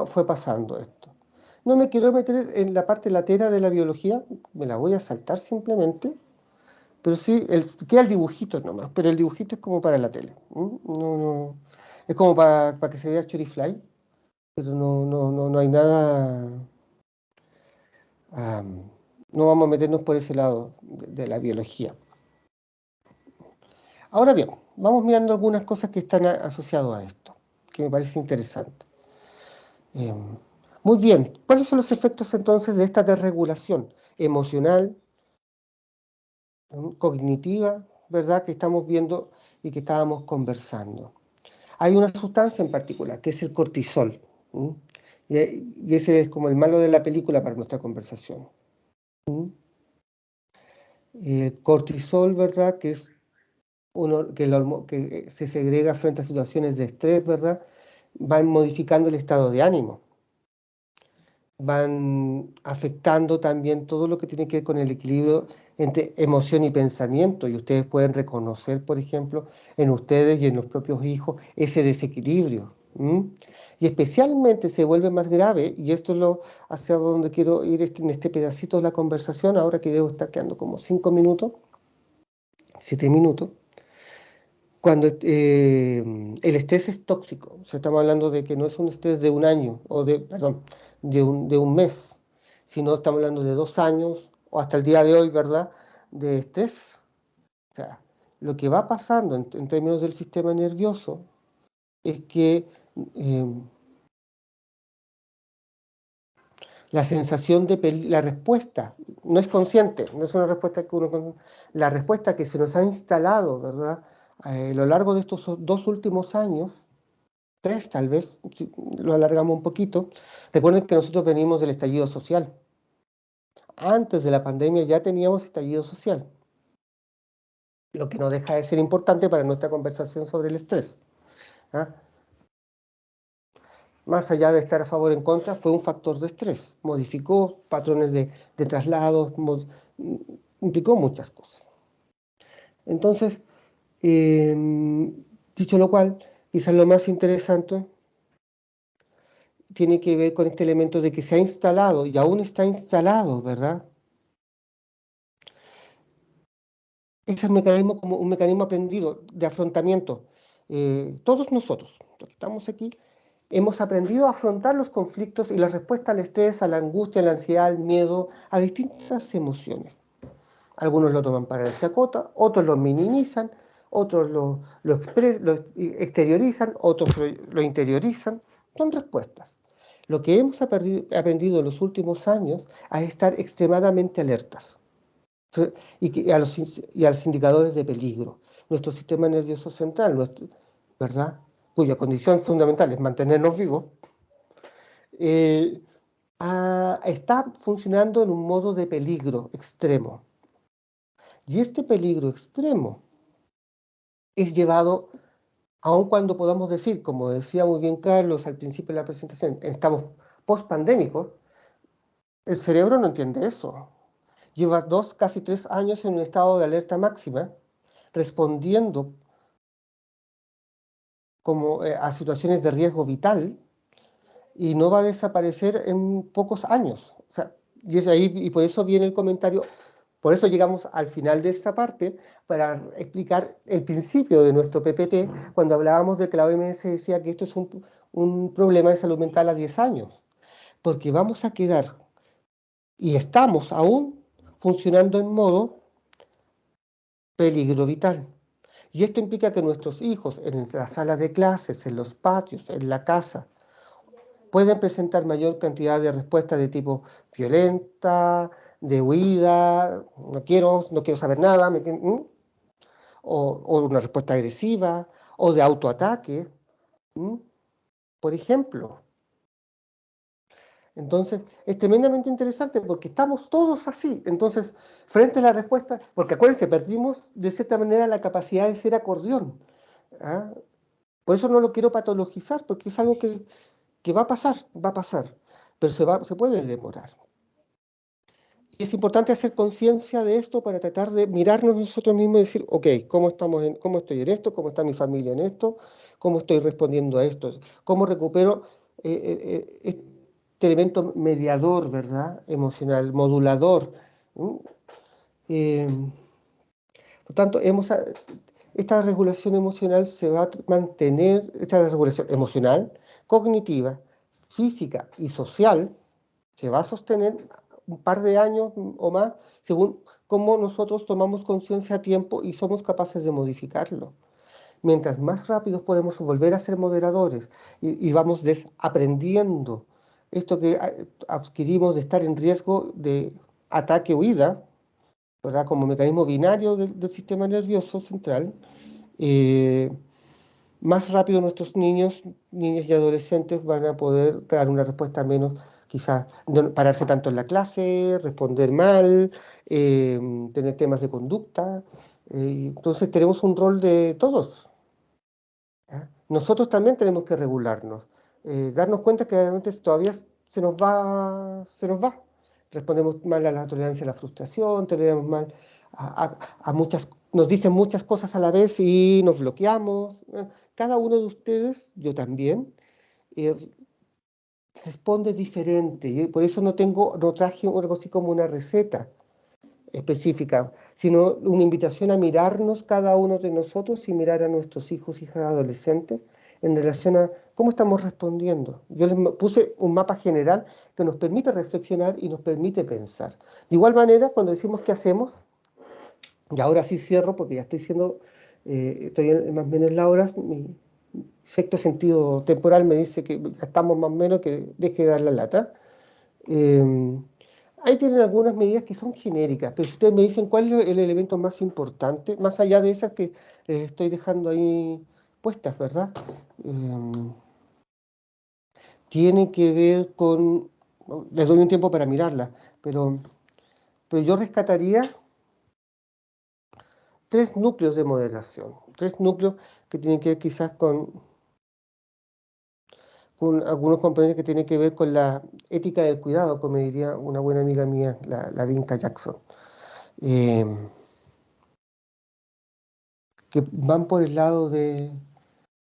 fue pasando esto. No me quiero meter en la parte latera de la biología, me la voy a saltar simplemente, pero sí, queda el dibujito nomás, pero el dibujito es como para la tele. No, es como para que se vea Chorifly, pero no hay nada... no vamos a meternos por ese lado de la biología. Ahora bien, vamos mirando algunas cosas que están asociadas a esto, que me parece interesante. Muy bien, ¿cuáles son los efectos entonces de esta desregulación emocional, cognitiva, ¿verdad? Que estamos viendo y que estábamos conversando. Hay una sustancia en particular, que es el cortisol. Y ese es como el malo de la película para nuestra conversación. El cortisol, ¿verdad? Que es que se segrega frente a situaciones de estrés, ¿verdad? Van modificando el estado de ánimo. van afectando también todo lo que tiene que ver con el equilibrio entre emoción y pensamiento. Y ustedes pueden reconocer, por ejemplo, en ustedes y en los propios hijos ese desequilibrio. Y especialmente se vuelve más grave, y esto es lo hacia donde quiero ir en este pedacito de la conversación, ahora que debo estar quedando como 5 minutos, 7 minutos, cuando el estrés es tóxico. O sea, estamos hablando de que no es un estrés de un año, o perdón, de un mes, sino estamos hablando de 2 años, o hasta el día de hoy, ¿verdad?, de estrés. O sea, lo que va pasando en términos del sistema nervioso es que la sensación de la respuesta no es consciente, no es una respuesta que uno... La respuesta que se nos ha instalado, ¿verdad?, a lo largo de estos 2 últimos años, 3 tal vez, si lo alargamos un poquito. Recuerden que nosotros venimos del estallido social. Antes de la pandemia ya teníamos estallido social, lo que no deja de ser importante para nuestra conversación sobre el estrés. ¿Ah? Más allá de estar a favor o en contra, fue un factor de estrés. Modificó patrones de traslados, implicó muchas cosas. Entonces, dicho lo cual, quizás lo más interesante tiene que ver con este elemento de que se ha instalado, y aún está instalado, ¿verdad?, ese mecanismo como un mecanismo aprendido de afrontamiento. Todos nosotros, los que estamos aquí, hemos aprendido a afrontar los conflictos y la respuesta al estrés, a la angustia, a la ansiedad, al miedo, a distintas emociones. Algunos lo toman para la chacota, otros lo minimizan, otros lo exteriorizan, otros lo interiorizan. Son respuestas. Lo que hemos aprendido en los últimos años es estar extremadamente alertas y a los indicadores de peligro. Nuestro sistema nervioso central, ¿verdad?, cuya condición fundamental es mantenernos vivos, está funcionando en un modo de peligro extremo. Y este peligro extremo es llevado, aun cuando podamos decir, como decía muy bien Carlos al principio de la presentación, estamos post-pandémicos, el cerebro no entiende eso. Lleva 2, casi 3 años en un estado de alerta máxima, respondiendo como a situaciones de riesgo vital, y no va a desaparecer en pocos años. O sea, y es ahí, y por eso viene el comentario, por eso llegamos al final de esta parte, para explicar el principio de nuestro PPT, cuando hablábamos de que la OMS decía que esto es un problema de salud mental a 10 años, porque vamos a quedar, y estamos aún funcionando en modo peligro vital. Y esto implica que nuestros hijos, en las salas de clases, en los patios, en la casa, pueden presentar mayor cantidad de respuestas de tipo violenta, de huida, no quiero saber nada, o una respuesta agresiva, o de autoataque, por ejemplo. Entonces, es tremendamente interesante porque estamos todos así. Entonces, frente a la respuesta, porque acuérdense, perdimos de cierta manera la capacidad de ser acordeón. ¿Ah? Por eso no lo quiero patologizar, porque es algo que va a pasar, pero se puede demorar. Y es importante hacer conciencia de esto para tratar de mirarnos nosotros mismos y decir, ok, ¿cómo estoy en esto? ¿Cómo está mi familia en esto? ¿Cómo estoy respondiendo a esto? ¿Cómo recupero este elemento mediador, ¿verdad?, emocional, modulador? Por tanto, esta regulación emocional se va a mantener, esta regulación emocional, cognitiva, física y social, se va a sostener un par de años o más, según cómo nosotros tomamos conciencia a tiempo y somos capaces de modificarlo. Mientras más rápido podemos volver a ser moderadores y vamos desaprendiendo esto que adquirimos de estar en riesgo de ataque-huida, ¿verdad?, como mecanismo binario del sistema nervioso central, más rápido nuestros niñas y adolescentes van a poder dar una respuesta menos, quizás no pararse tanto en la clase, responder mal, tener temas de conducta. Entonces tenemos un rol de todos. ¿Ya? Nosotros también tenemos que regularnos, darnos cuenta que realmente todavía se nos va, se nos va. Respondemos mal a la tolerancia a la frustración, toleramos mal a muchas, nos dicen muchas cosas a la vez y nos bloqueamos. Cada uno de ustedes, yo también, responde diferente. Y por eso no traje algo así como una receta específica, sino una invitación a mirarnos cada uno de nosotros y mirar a nuestros hijos, hijas, adolescentes en relación a cómo estamos respondiendo. Yo les puse un mapa general que nos permite reflexionar y nos permite pensar. De igual manera, cuando decimos qué hacemos, y ahora sí cierro porque ya estoy más o menos en la hora, mi efecto sentido temporal me dice que ya estamos más o menos, que deje de dar la lata. Ahí tienen algunas medidas que son genéricas, pero si ustedes me dicen cuál es el elemento más importante, más allá de esas que les estoy dejando ahí puestas, ¿verdad? Tiene que ver con... Les doy un tiempo para mirarla, pero yo rescataría 3 núcleos de moderación, 3 núcleos que tienen que ver quizás con algunos componentes que tienen que ver con la ética del cuidado, como diría una buena amiga mía, la Vinca Jackson. Que van por el lado de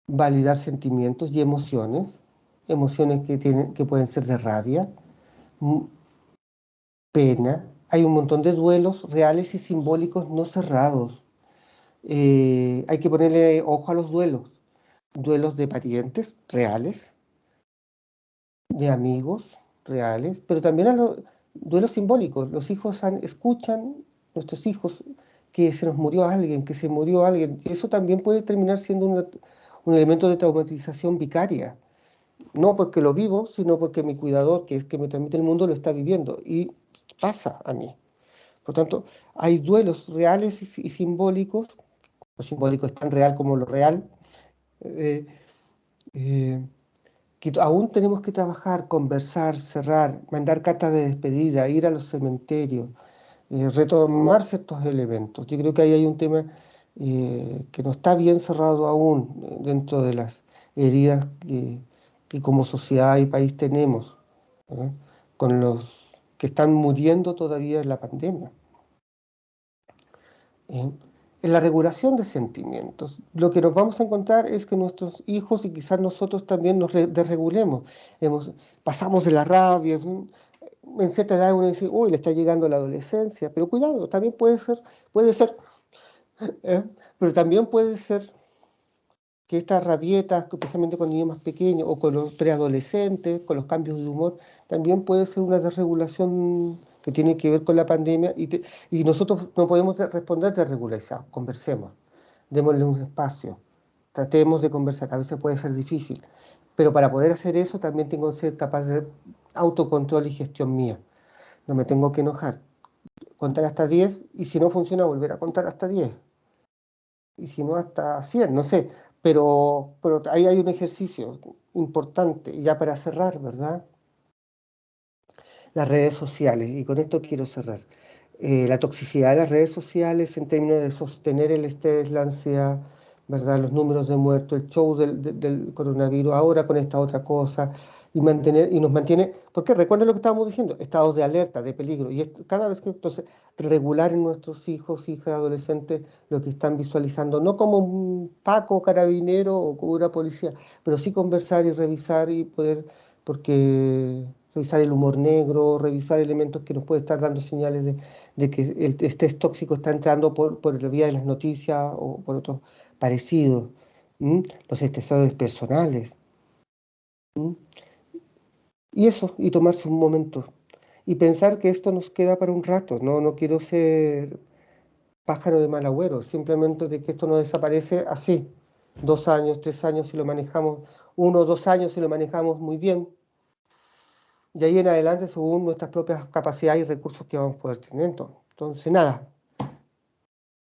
validar sentimientos y emociones que pueden ser de rabia, pena. Hay un montón de duelos reales y simbólicos no cerrados. Hay que ponerle ojo a los duelos de parientes reales, de amigos reales, pero también a los duelos simbólicos. Los hijos escuchan, nuestros hijos, que se nos murió alguien, que se murió alguien. Eso también puede terminar siendo un elemento de traumatización vicaria. No porque lo vivo, sino porque mi cuidador, que es que me transmite el mundo, lo está viviendo. Y pasa a mí. Por tanto, hay duelos reales y simbólicos. Lo simbólico es tan real como lo real. Eh, eh, que aún tenemos que trabajar, conversar, cerrar, mandar cartas de despedida, ir a los cementerios, retomar ciertos elementos. Yo creo que ahí hay un tema que no está bien cerrado aún dentro de las heridas que como sociedad y país tenemos, con los que están muriendo todavía en la pandemia. En la regulación de sentimientos, lo que nos vamos a encontrar es que nuestros hijos y quizás nosotros también nos desregulemos. Pasamos de la rabia. En cierta edad uno dice, uy, le está llegando la adolescencia, pero cuidado, también puede ser, pero también puede ser que estas rabietas, especialmente con niños más pequeños o con los preadolescentes, con los cambios de humor, también puede ser una desregulación que tiene que ver con la pandemia y nosotros no podemos responder desregulados. Conversemos, démosle un espacio, tratemos de conversar, a veces puede ser difícil, pero para poder hacer eso también tengo que ser capaz de autocontrol y gestión mía. No me tengo que enojar, contar hasta 10 y si no funciona volver a contar hasta 10 y si no hasta 100, no sé, pero ahí hay un ejercicio importante, ya para cerrar, ¿verdad? Las redes sociales, y con esto quiero cerrar. La toxicidad de las redes sociales en términos de sostener el estrés, la ansiedad, ¿verdad? Los números de muertos, el show del coronavirus, ahora con esta otra cosa, y nos mantiene, porque recuerden lo que estábamos diciendo, estados de alerta, de peligro, y cada vez que entonces regular en nuestros hijos, hijas, adolescentes, lo que están visualizando, no como un Paco, carabinero o como una policía, pero sí conversar y revisar y poder, porque revisar el humor negro, revisar elementos que nos pueden estar dando señales de que el estrés tóxico está entrando por la vía de las noticias o por otros parecidos. Los estresadores personales. Y eso, y tomarse un momento. Y pensar que esto nos queda para un rato. No quiero ser pájaro de mal agüero, simplemente de que esto no desaparece así. 2 años, 3 años si lo manejamos, 1 o 2 años si lo manejamos muy bien. Y ahí en adelante según nuestras propias capacidades y recursos que vamos a poder tener. Entonces, nada,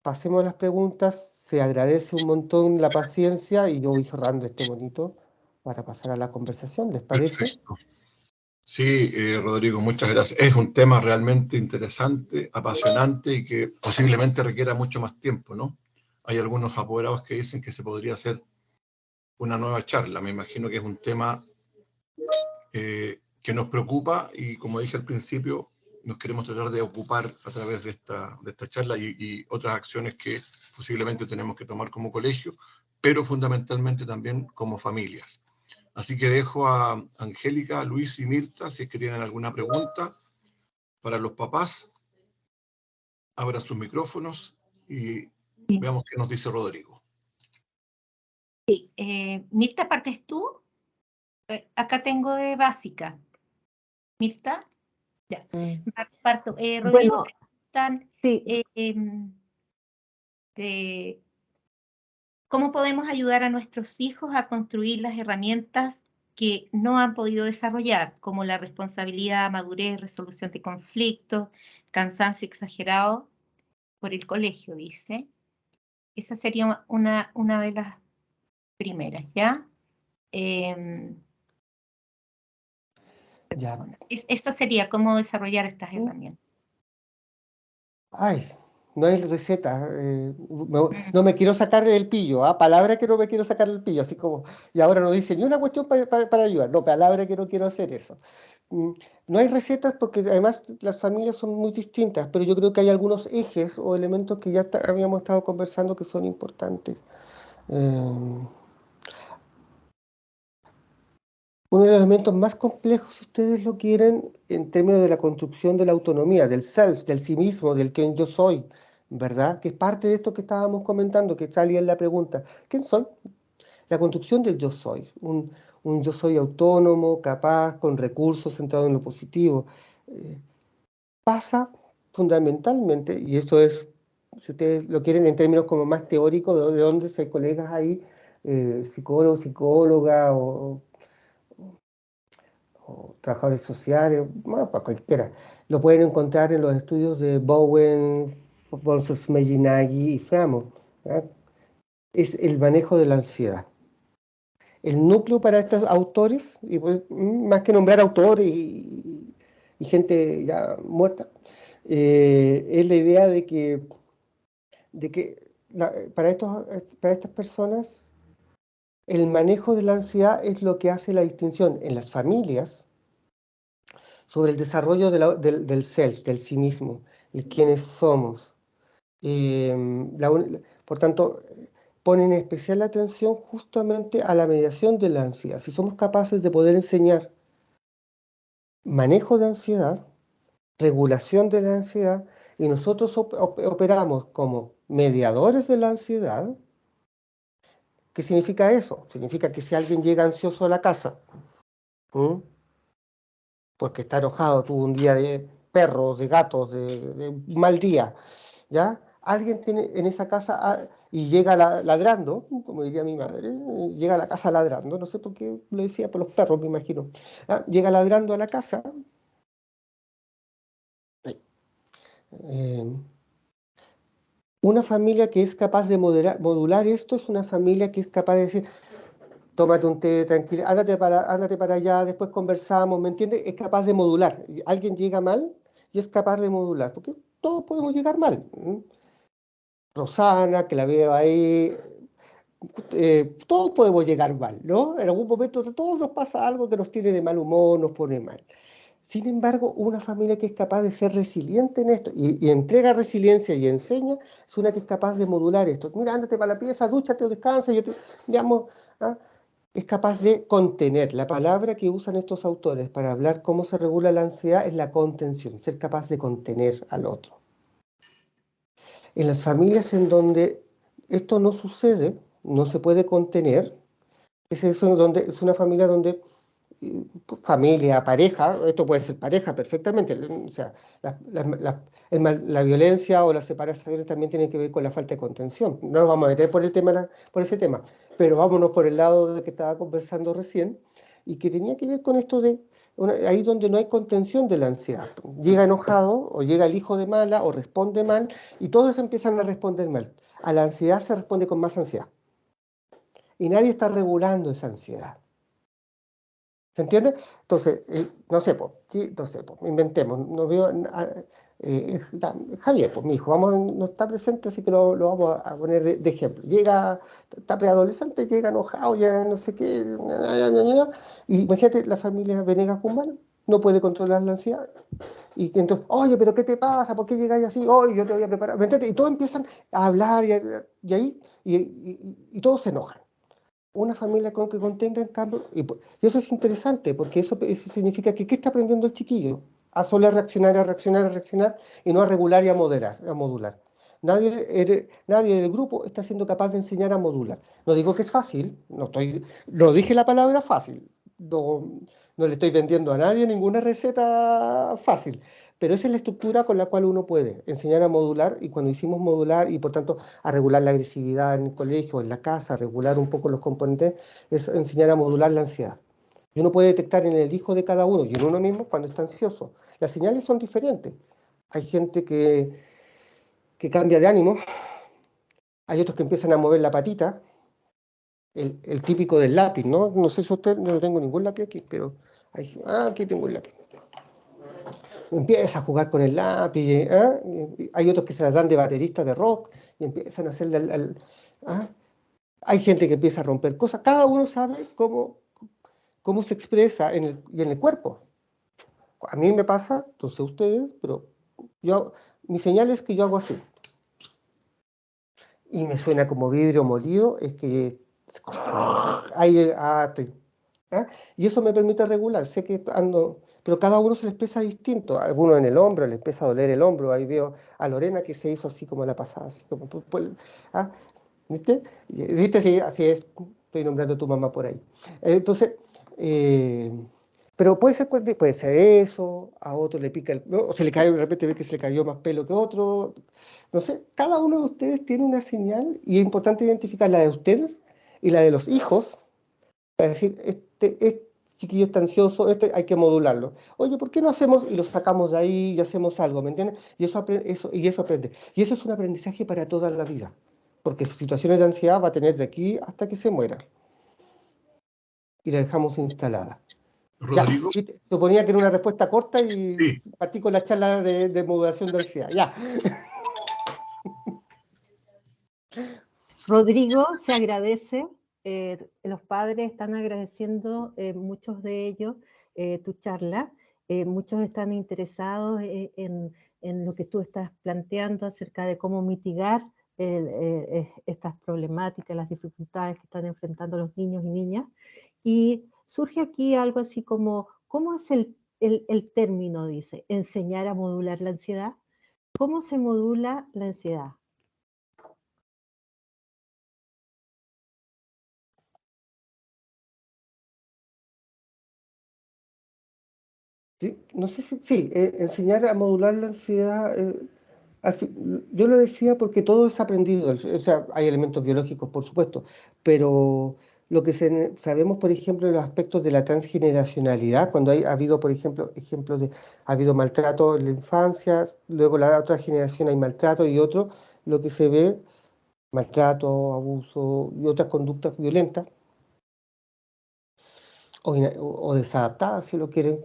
pasemos a las preguntas, se agradece un montón la paciencia y yo voy cerrando este bonito para pasar a la conversación, ¿les parece?
Perfecto. Sí, Rodrigo, muchas gracias. Es un tema realmente interesante, apasionante y que posiblemente requiera mucho más tiempo, ¿no? Hay algunos apoderados que dicen que se podría hacer una nueva charla. Me imagino que es un tema que que nos preocupa y, como dije al principio, nos queremos tratar de ocupar a través de esta charla y otras acciones que posiblemente tenemos que tomar como colegio, pero fundamentalmente también como familias. Así que dejo a Angélica, Luis y Mirta, si es que tienen alguna pregunta para los papás, abran sus micrófonos y veamos qué nos dice Rodrigo.
Sí, Mirta, ¿partes tú? Acá tengo de básica. ¿Mirta? Ya. Parto. Rodrigo,
Bueno,
preguntan
sí,
de cómo podemos ayudar a nuestros hijos a construir las herramientas que no han podido desarrollar, como la responsabilidad, madurez, resolución de conflictos, cansancio exagerado por el colegio, dice. Esa sería una de las primeras, ¿ya?
Ya.
Esa sería cómo desarrollar estas herramientas.
Ay, no hay receta. No me quiero sacar del pillo, ¿ah? Palabra que no me quiero sacar del pillo, así como, y ahora no dice ni una cuestión para ayudar. No, palabra que no quiero hacer eso. No hay recetas porque además las familias son muy distintas, pero yo creo que hay algunos ejes o elementos que ya habíamos estado conversando que son importantes. Uno de los elementos más complejos, si ustedes lo quieren, en términos de la construcción de la autonomía, del self, del sí mismo, del quién yo soy, ¿verdad? Que es parte de esto que estábamos comentando, que salía en la pregunta, ¿quién soy? La construcción del yo soy, un yo soy autónomo, capaz, con recursos, centrado en lo positivo. Pasa fundamentalmente, y esto es, si ustedes lo quieren en términos como más teóricos, de donde hay colegas ahí, psicólogos, psicólogas o trabajadores sociales, bueno, para cualquiera. Lo pueden encontrar en los estudios de Bowen, Bolsos-Meginaghi y Framo. ¿Ya? Es el manejo de la ansiedad. El núcleo para estos autores, y pues, más que nombrar autores y gente ya muerta, es la idea de que para estas personas el manejo de la ansiedad es lo que hace la distinción en las familias sobre el desarrollo del self, del sí mismo, el quiénes somos. Por tanto, ponen especial atención justamente a la mediación de la ansiedad. Si somos capaces de poder enseñar manejo de ansiedad, regulación de la ansiedad, y nosotros operamos como mediadores de la ansiedad, ¿qué significa eso? Significa que si alguien llega ansioso a la casa, porque está enojado, tuvo un día de perros, de gatos, de un mal día, ¿ya? Alguien tiene en esa casa y llega ladrando, como diría mi madre, llega a la casa ladrando, no sé por qué lo decía, por los perros, me imagino. Llega ladrando a la casa. Una familia que es capaz de modular esto es una familia que es capaz de decir, tómate un té, tranquilo, ándate para allá, después conversamos, ¿me entiendes? Es capaz de modular. Alguien llega mal y es capaz de modular, porque todos podemos llegar mal. Rosana, que la veo ahí, todos podemos llegar mal, ¿no? En algún momento a todos nos pasa algo que nos tiene de mal humor, nos pone mal. Sin embargo, una familia que es capaz de ser resiliente en esto y entrega resiliencia y enseña, es una que es capaz de modular esto. Mira, ándate para la pieza, dúchate, descansa, digamos, es capaz de contener. La palabra que usan estos autores para hablar cómo se regula la ansiedad es la contención, ser capaz de contener al otro. En las familias en donde esto no sucede, no se puede contener, es una familia donde familia, pareja, esto puede ser pareja perfectamente, o sea, la violencia o las separaciones también tienen que ver con la falta de contención. No nos vamos a meter por ese tema, pero vámonos por el lado de que estaba conversando recién y que tenía que ver con esto de ahí donde no hay contención de la ansiedad. Llega enojado o llega el hijo de mala o responde mal y todos empiezan a responder mal. A la ansiedad se responde con más ansiedad. Y nadie está regulando esa ansiedad. ¿Se entiende? Entonces, no sé, inventemos. No veo, Javier, pues mi hijo, no está presente, así que lo vamos a poner de ejemplo. Está preadolescente, llega enojado, ya no sé qué, y imagínate la familia Venegas Guzmán, no puede controlar la ansiedad. Y que entonces, oye, pero ¿qué te pasa? ¿Por qué llegáis así? Oye, yo te voy a preparar. ¿Me entiendes? Y todos empiezan a hablar y ahí, y todos se enojan. Una familia que contenga, en cambio, y eso es interesante, porque eso significa que ¿qué está aprendiendo el chiquillo? A solo reaccionar, a reaccionar, a reaccionar, y no a regular y a moderar, a modular. Nadie del grupo está siendo capaz de enseñar a modular. No digo que es fácil, no dije la palabra fácil, no le estoy vendiendo a nadie ninguna receta fácil, pero esa es la estructura con la cual uno puede enseñar a modular, y cuando hicimos modular y por tanto a regular la agresividad en el colegio, en la casa, a regular un poco los componentes, es enseñar a modular la ansiedad. Y uno puede detectar en el hijo de cada uno y en uno mismo cuando está ansioso. Las señales son diferentes. Hay gente que cambia de ánimo, hay otros que empiezan a mover la patita, el típico del lápiz, ¿no? No sé si usted, no tengo ningún lápiz aquí, pero aquí tengo el lápiz. Empieza a jugar con el lápiz, hay otros que se las dan de bateristas de rock y empiezan a hacerle hay gente que empieza a romper cosas, cada uno sabe cómo se expresa en el cuerpo. A mí me pasa, no sé ustedes, pero mi señal es que yo hago así. Y me suena como vidrio molido, es que y eso me permite regular, sé que ando, pero cada uno se le expresa distinto, a algunos en el hombro, le empieza a doler el hombro, ahí veo a Lorena que se hizo así como la pasada, así como, ¿viste? ¿Viste? Sí, así es, estoy nombrando a tu mamá por ahí. Entonces, pero puede ser eso, a otro le pica o se le cae, de repente ve que se le cayó más pelo que otro, no sé, cada uno de ustedes tiene una señal y es importante identificar la de ustedes y la de los hijos, para decir, este chiquillo está ansioso, hay que modularlo. Oye, ¿por qué no hacemos y lo sacamos de ahí y hacemos algo? ¿Me entiendes? Y eso aprende. Y eso es un aprendizaje para toda la vida, porque situaciones de ansiedad va a tener de aquí hasta que se muera. Y la dejamos instalada.
Rodrigo.
Ya, suponía que era una respuesta corta y
sí.
partí con la charla de modulación de ansiedad. Ya.
Rodrigo, se agradece, los padres están agradeciendo, muchos de ellos, tu charla, muchos están interesados en lo que tú estás planteando acerca de cómo mitigar estas problemáticas, las dificultades que están enfrentando los niños y niñas. Y surge aquí algo así como, ¿cómo es el término, dice, enseñar a modular la ansiedad? ¿Cómo se modula la ansiedad?
Sí, no sé si enseñar a modular la ansiedad, yo lo decía porque todo es aprendido, o sea, hay elementos biológicos, por supuesto, pero lo que sabemos, por ejemplo, en los aspectos de la transgeneracionalidad, cuando ha habido, por ejemplo, ha habido maltrato en la infancia, luego la otra generación hay maltrato y otro, lo que se ve, maltrato, abuso y otras conductas violentas, o desadaptadas, si lo quieren,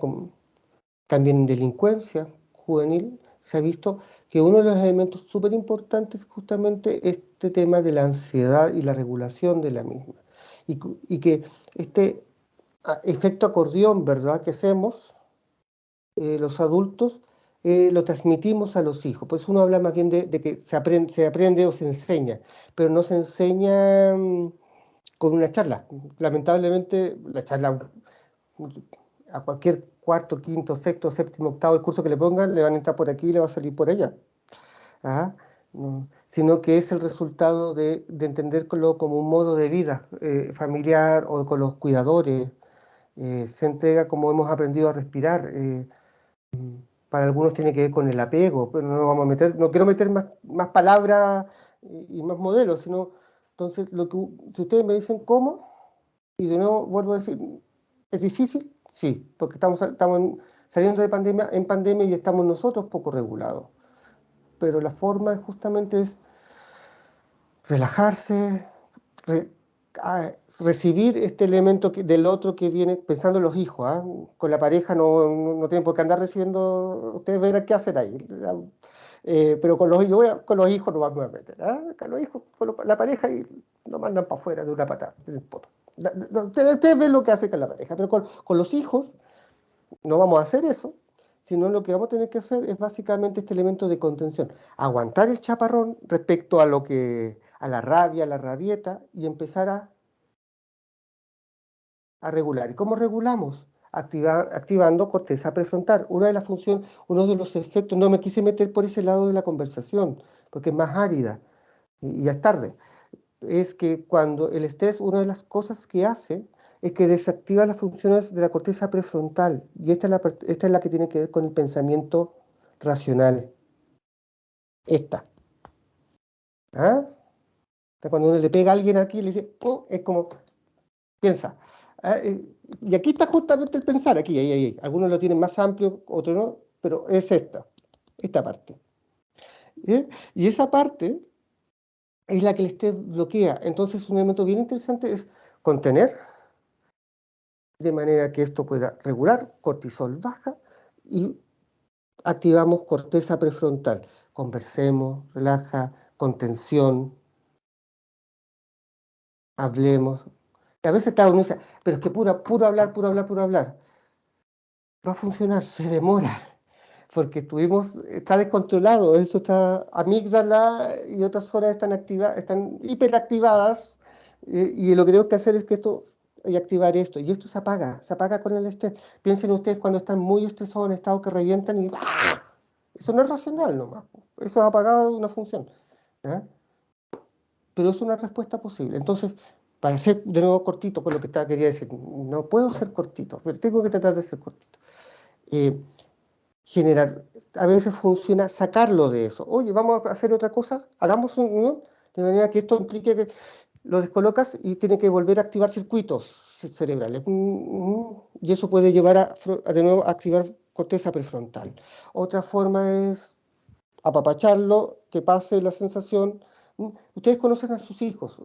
también en delincuencia juvenil, se ha visto que uno de los elementos súper importantes es justamente este tema de la ansiedad y la regulación de la misma. Y que este efecto acordeón, ¿verdad?, que hacemos los adultos, lo transmitimos a los hijos. Pues uno habla más bien de que se aprende o se enseña, pero no se enseña con una charla. Lamentablemente, la charla a cualquier cuarto, quinto, sexto, séptimo, octavo, el curso que le pongan, le van a entrar por aquí y le va a salir por allá. No, sino que es el resultado de entenderlo como un modo de vida familiar o con los cuidadores. Se entrega como hemos aprendido a respirar. Para algunos tiene que ver con el apego, pero no quiero meter más palabras y más modelos, sino, entonces, si ustedes me dicen cómo, y de nuevo vuelvo a decir, ¿es difícil? Sí, porque estamos saliendo en pandemia y estamos nosotros poco regulados. Pero la forma justamente es relajarse, recibir este elemento del otro que viene, pensando en los hijos, con la pareja no tienen por qué andar recibiendo, ustedes verán qué hacen ahí. Pero con los hijos no vamos a meter, con los hijos, con la pareja y lo mandan para afuera de una patada, del poto. Ustedes ven lo que hace con la pareja, pero con los hijos no vamos a hacer eso, sino lo que vamos a tener que hacer es básicamente este elemento de contención. Aguantar el chaparrón respecto a la rabia, a la rabieta, y empezar a regular. ¿Y cómo regulamos? Activando corteza prefrontal. Una de las funciones, uno de los efectos, no me quise meter por ese lado de la conversación, porque es más árida, y ya es tarde, es que cuando el estrés, una de las cosas que hace es que desactiva las funciones de la corteza prefrontal, y esta es la que tiene que ver con el pensamiento racional. Esta. ¿Ah? Cuando uno le pega a alguien aquí, le dice, oh, es como, piensa. Y aquí está justamente el pensar, aquí, ahí. Algunos lo tienen más amplio, otros no, pero es esta parte. Y esa parte es la que el estrés bloquea. Entonces, un elemento bien interesante es contener, de manera que esto pueda regular, cortisol baja, y activamos corteza prefrontal. Conversemos, relaja, contención, hablemos. Y a veces, claro, uno dice, pero es que puro hablar. Va a funcionar, se demora, porque está descontrolado, eso está, amígdala y otras zonas están hiperactivadas, y lo que tengo que hacer es que activar esto, y esto se apaga con el estrés. Piensen ustedes cuando están muy estresados en estado que revientan y ¡ah! Eso no es racional nomás, eso es apagado de una función, ¿ya? Pero es una respuesta posible. Entonces, para ser de nuevo cortito con lo que quería decir, no puedo ser cortito, pero tengo que tratar de ser cortito. Generar, a veces funciona sacarlo de eso. Oye, vamos a hacer otra cosa, hagamos ¿no? De manera que esto implique que lo descolocas y tiene que volver a activar circuitos cerebrales. Y eso puede llevar de nuevo a activar corteza prefrontal. Otra forma es apapacharlo, que pase la sensación. Ustedes conocen a sus hijos.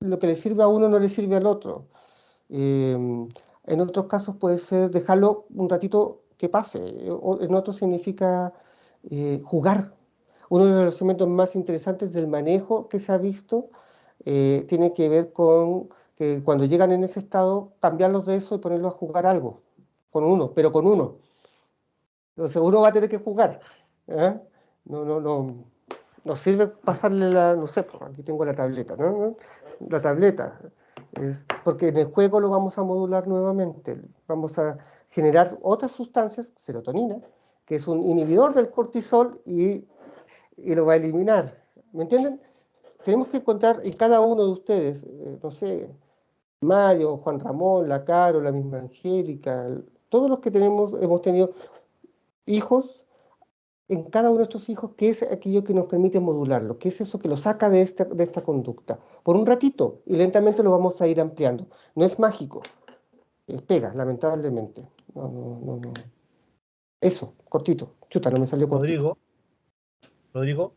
Lo que les sirve a uno no le sirve al otro. En otros casos puede ser dejarlo un ratito que pase, en otros significa jugar. Uno de los elementos más interesantes del manejo que se ha visto tiene que ver con que cuando llegan en ese estado, cambiarlos de eso y ponerlos a jugar algo, pero con uno. Entonces uno va a tener que jugar. ¿Eh? No sirve pasarle no sé, aquí tengo la tableta, ¿no? La tableta. Porque en el juego lo vamos a modular nuevamente. Vamos a generar otras sustancias, serotonina, que es un inhibidor del cortisol y lo va a eliminar. ¿Me entienden? Tenemos que encontrar en cada uno de ustedes, no sé, Mario, Juan Ramón, la Caro, la misma Angélica, todos los que hemos tenido hijos, en cada uno de estos hijos, ¿qué es aquello que nos permite modularlo? ¿Qué es eso que lo saca de esta conducta? Por un ratito, y lentamente lo vamos a ir ampliando. No es mágico, pega, lamentablemente. No. Eso, cortito. Chuta, no me salió cortito.
Rodrigo,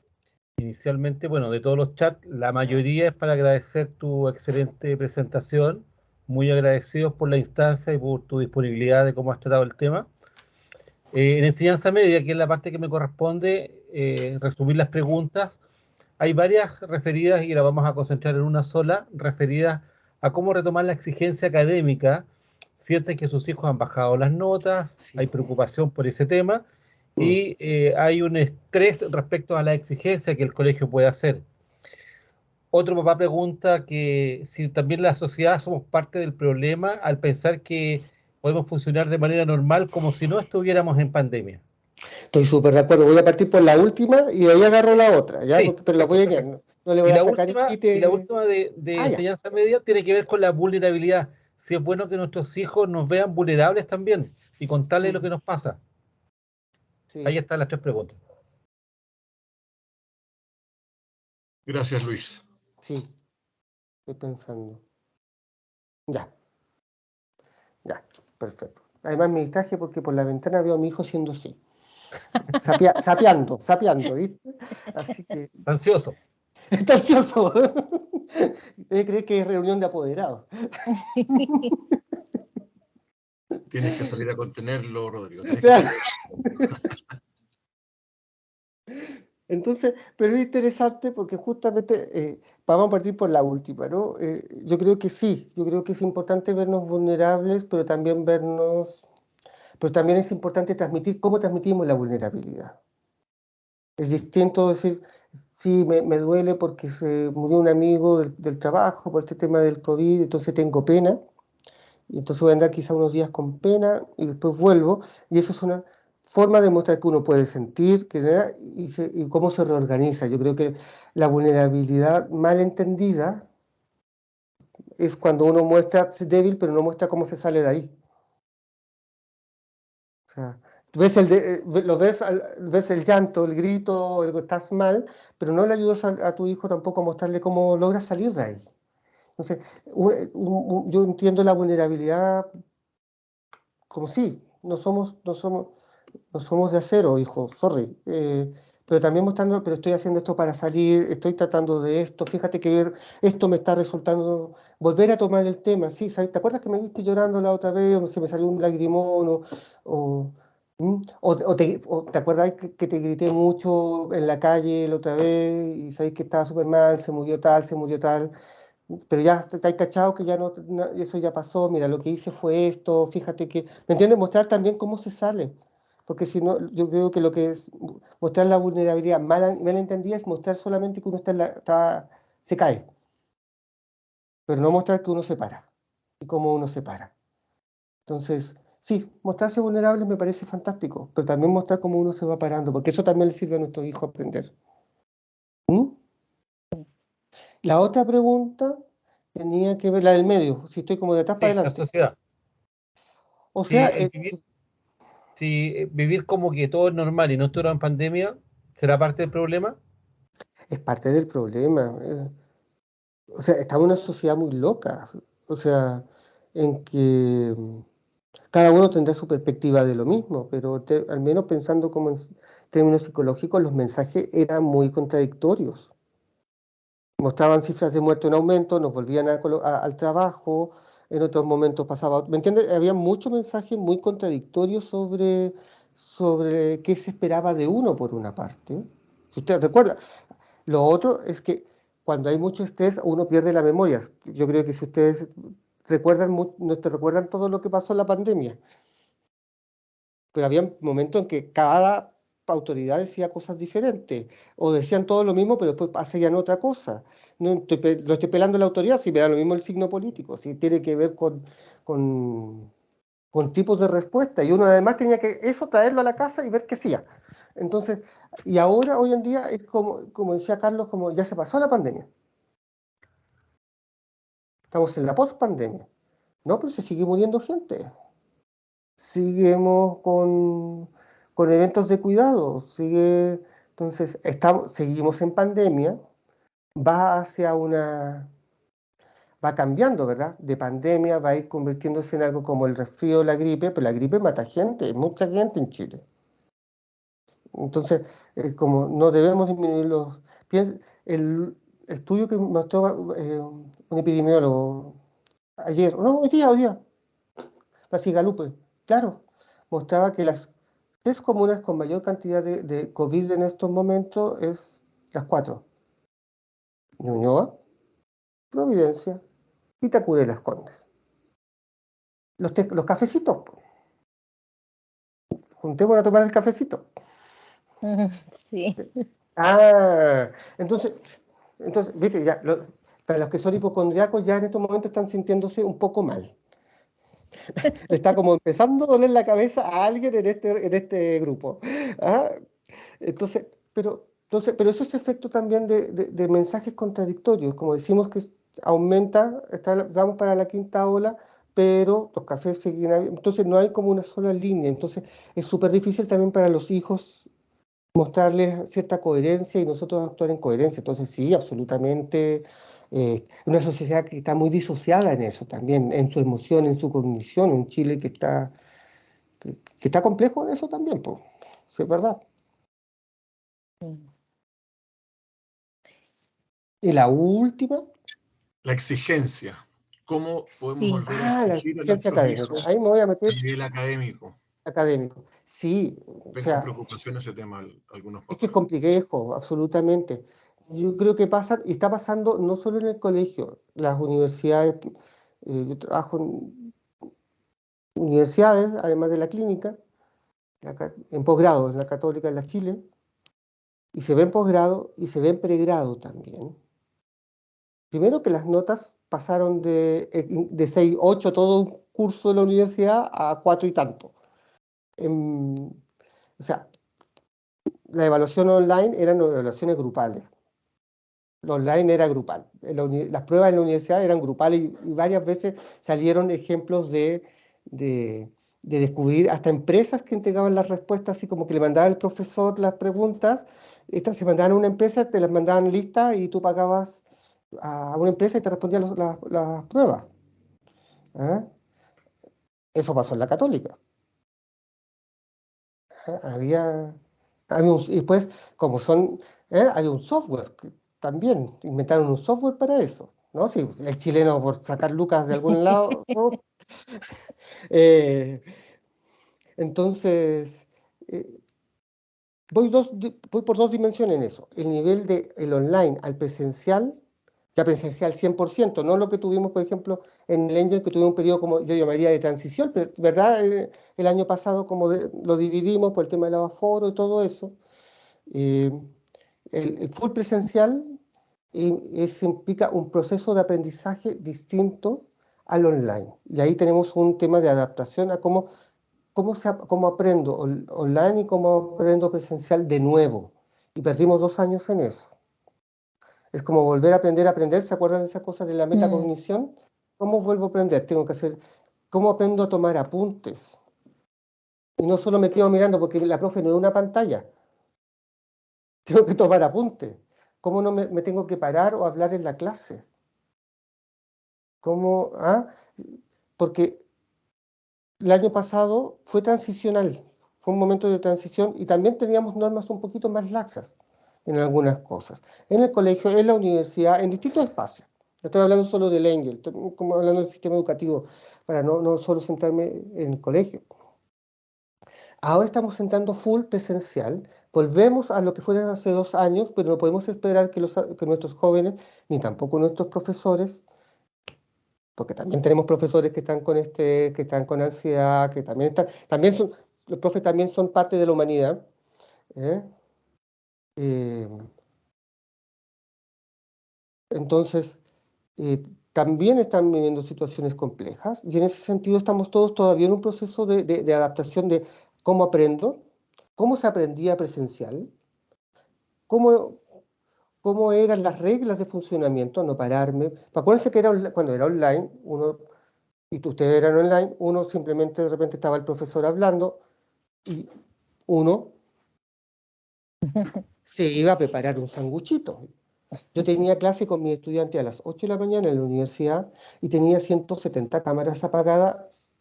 inicialmente, bueno, de todos los chats, la mayoría es para agradecer tu excelente presentación. Muy agradecidos por la instancia y por tu disponibilidad de cómo has tratado el tema. En enseñanza media, que es la parte que me corresponde, resumir las preguntas. Hay varias referidas, y la vamos a concentrar en una sola, referidas a cómo retomar la exigencia académica. Sienten que sus hijos han bajado las notas, sí. Hay preocupación por ese tema, y hay un estrés respecto a la exigencia que el colegio puede hacer. Otro papá pregunta que si también la sociedad somos parte del problema al pensar que podemos funcionar de manera normal como si no estuviéramos en pandemia.
Estoy súper de acuerdo. Voy a partir por la última y de ahí agarro la otra, ¿ya?
Sí,
pero la voy a ir, no le voy a sacar
y la última de enseñanza media tiene que ver con la vulnerabilidad. Si es bueno que nuestros hijos nos vean vulnerables también y contarles lo que nos pasa. Sí. Ahí están las tres preguntas.
Gracias, Luis.
Sí, estoy pensando. Ya, perfecto. Además me distraje porque por la ventana veo a mi hijo siendo así. Sapeando, ¿viste? Así que...
Ansioso.
Está ansioso. Cree que es reunión de apoderados.
Tienes que salir a contenerlo, Rodrigo.
Claro. Entonces, pero es interesante porque justamente vamos a partir por la última, ¿no? Yo creo que sí, yo creo que es importante vernos vulnerables, pero también vernos... pero también es importante transmitir cómo transmitimos la vulnerabilidad. Es distinto decir, sí, me duele porque se murió un amigo del trabajo por este tema del COVID, entonces tengo pena, y entonces voy a andar quizá unos días con pena y después vuelvo, y eso es una forma de mostrar que uno puede sentir y cómo se reorganiza. Yo creo que la vulnerabilidad mal entendida es cuando uno muestra ser débil, pero no muestra cómo se sale de ahí. O sea, tú ves ves el llanto, el grito, estás mal, pero no le ayudas a tu hijo tampoco a mostrarle cómo logras salir de ahí. Entonces, yo entiendo la vulnerabilidad como sí, no somos de acero, hijo, sorry. Pero también mostrando, pero estoy haciendo esto para salir, estoy tratando de esto, fíjate que esto me está resultando, volver a tomar el tema, sí, ¿sabes? ¿Te acuerdas que me viste llorando la otra vez, o se me salió un lagrimón, o te acuerdas que te grité mucho en la calle la otra vez, y sabes que estaba súper mal, se murió tal, pero ya te has cachado que ya eso ya pasó, mira, lo que hice fue esto, fíjate que, ¿me entiendes? Mostrar también cómo se sale, porque si no, yo creo que lo que es mostrar la vulnerabilidad mal entendida es mostrar solamente que uno se cae, pero no mostrar que uno se para, y cómo uno se para. Entonces, sí, mostrarse vulnerable me parece fantástico, pero también mostrar cómo uno se va parando, porque eso también le sirve a nuestros hijos aprender. La otra pregunta tenía que ver, la del medio, si estoy como de atrás para
Sí, la
adelante.
sociedad.
O
Si
sea,
vivir como que todo es normal y no estuviera en pandemia, ¿será parte del problema?
es parte del problema. O sea, estamos en una sociedad muy loca. O sea, en que cada uno tendrá su perspectiva de lo mismo, pero al menos pensando como en términos psicológicos, los mensajes eran muy contradictorios. Mostraban cifras de muertos en aumento, nos volvían al trabajo, en otros momentos pasaba. ¿Me entiendes? Había muchos mensajes muy contradictorios sobre qué se esperaba de uno, por una parte. Si usted recuerda, lo otro es que cuando hay mucho estrés, uno pierde la memoria. Yo creo que si ustedes no te recuerdan todo lo que pasó en la pandemia, pero había momentos en que cada autoridad decía cosas diferentes, o decían todo lo mismo, pero después hacían otra cosa. No estoy pelando a la autoridad, si me da lo mismo el signo político, si tiene que ver con tipos de respuesta, y uno además tenía que eso traerlo a la casa y ver qué hacía. Entonces, y ahora, hoy en día, es como decía Carlos, como ya se pasó la pandemia. Estamos en la post-pandemia. No, pero se sigue muriendo gente. Seguimos con eventos de cuidado. Entonces, seguimos en pandemia. Va cambiando, ¿verdad? De pandemia va a ir convirtiéndose en algo como el resfrío, la gripe, pero la gripe mata gente, mucha gente en Chile. Entonces, como no debemos disminuir el estudio que mostró un epidemiólogo ayer, no, hoy día, Basigalupe, claro, mostraba que las 3 comunas con mayor cantidad de COVID en estos momentos es las 4. Ñuñoa, Providencia, Vitacura y Las Condes. Los cafecitos, juntémonos a tomar el cafecito.
Sí.
Entonces, viste, ya, para los que son hipocondriacos ya en estos momentos están sintiéndose un poco mal. Está como empezando a doler la cabeza a alguien en este grupo. ¿Ah? Entonces, pero eso es efecto también de mensajes contradictorios. Como decimos que aumenta, vamos para la 5ª ola, pero los cafés siguen habiendo. Entonces no hay como una sola línea. Entonces es súper difícil también para los hijos mostrarles cierta coherencia y nosotros actuar en coherencia. Entonces sí, absolutamente, una sociedad que está muy disociada en eso también, en su emoción, en su cognición, un Chile que está complejo en eso también, pues, sí, es verdad. Y la última.
La exigencia. ¿Cómo podemos
Sí.
volver a
La
exigir a
exigencia
nuestros
académica.
hijos
Ahí me voy a
a
meter
nivel académico?
académico. Sí, o
Ven con
sea,
preocupación ese tema algunos
es que es
papás.
complejo, absolutamente. Yo creo que pasa, y está pasando no solo en el colegio, las universidades, yo trabajo universidades, además de la clínica, en posgrado, en la Católica de la Chile, y se ve en posgrado y se ve en pregrado también. Primero que las notas pasaron de 6, 8 todo un curso de la universidad a 4 y tanto. O sea, la evaluación online eran evaluaciones grupales. Lo online era grupal. Las pruebas en la universidad eran grupales y varias veces salieron ejemplos de descubrir hasta empresas que entregaban las respuestas, así como que le mandaba el profesor las preguntas, estas se mandaban a una empresa, te las mandaban listas y tú pagabas a una empresa y te respondían las pruebas. ¿Ah? Eso pasó en la Católica. Había y después, como había un software, también inventaron un software para eso, ¿no? Si el chileno por sacar lucas de algún lado, ¿no? Entonces, voy por dos dimensiones en eso. El nivel del online al presencial, ya presencial 100%, no lo que tuvimos, por ejemplo, en el Angel, que tuvimos un periodo como yo llamaría de transición, pero, ¿verdad? El año pasado como lo dividimos por el tema del aforo y todo eso. El full presencial implica un proceso de aprendizaje distinto al online. Y ahí tenemos un tema de adaptación a cómo aprendo online y cómo aprendo presencial de nuevo. Y perdimos 2 años en eso. Es como volver a aprender. ¿Se acuerdan de esa cosa de la metacognición? ¿Cómo vuelvo a aprender? ¿Cómo aprendo a tomar apuntes? Y no solo me quedo mirando porque la profe no es una pantalla. Tengo que tomar apuntes. ¿Cómo no me tengo que parar o hablar en la clase? ¿Cómo? Porque el año pasado fue transicional, fue un momento de transición y también teníamos normas un poquito más laxas en algunas cosas. En el colegio, en la universidad, en distintos espacios. No estoy hablando solo del Angel, estoy como hablando del sistema educativo, para no solo centrarme en el colegio. Ahora estamos entrando full presencial, volvemos a lo que fueron hace 2 años, pero no podemos esperar que nuestros jóvenes, ni tampoco nuestros profesores, porque también tenemos profesores que están con estrés, que están con ansiedad, que los profes también son parte de la humanidad. Entonces, también están viviendo situaciones complejas y en ese sentido estamos todos todavía en un proceso de adaptación de cómo aprendo, cómo se aprendía presencial, cómo eran las reglas de funcionamiento, no pararme. Acuérdense que cuando era online, y ustedes eran online, uno simplemente de repente estaba el profesor hablando y uno se iba a preparar un sanguchito. Yo tenía clase con mis estudiantes a las 8 de la mañana en la universidad y tenía 170 cámaras apagadas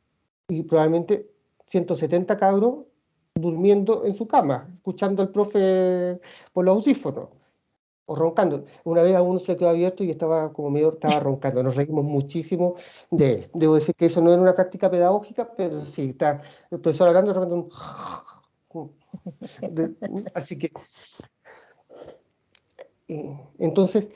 y probablemente 170 cabros durmiendo en su cama, escuchando al profe por los audífonos o roncando. Una vez a uno se le quedó abierto y estaba roncando. Nos reímos muchísimo de él. Debo decir que eso no era una práctica pedagógica, pero sí, está el profesor hablando de repente así que entonces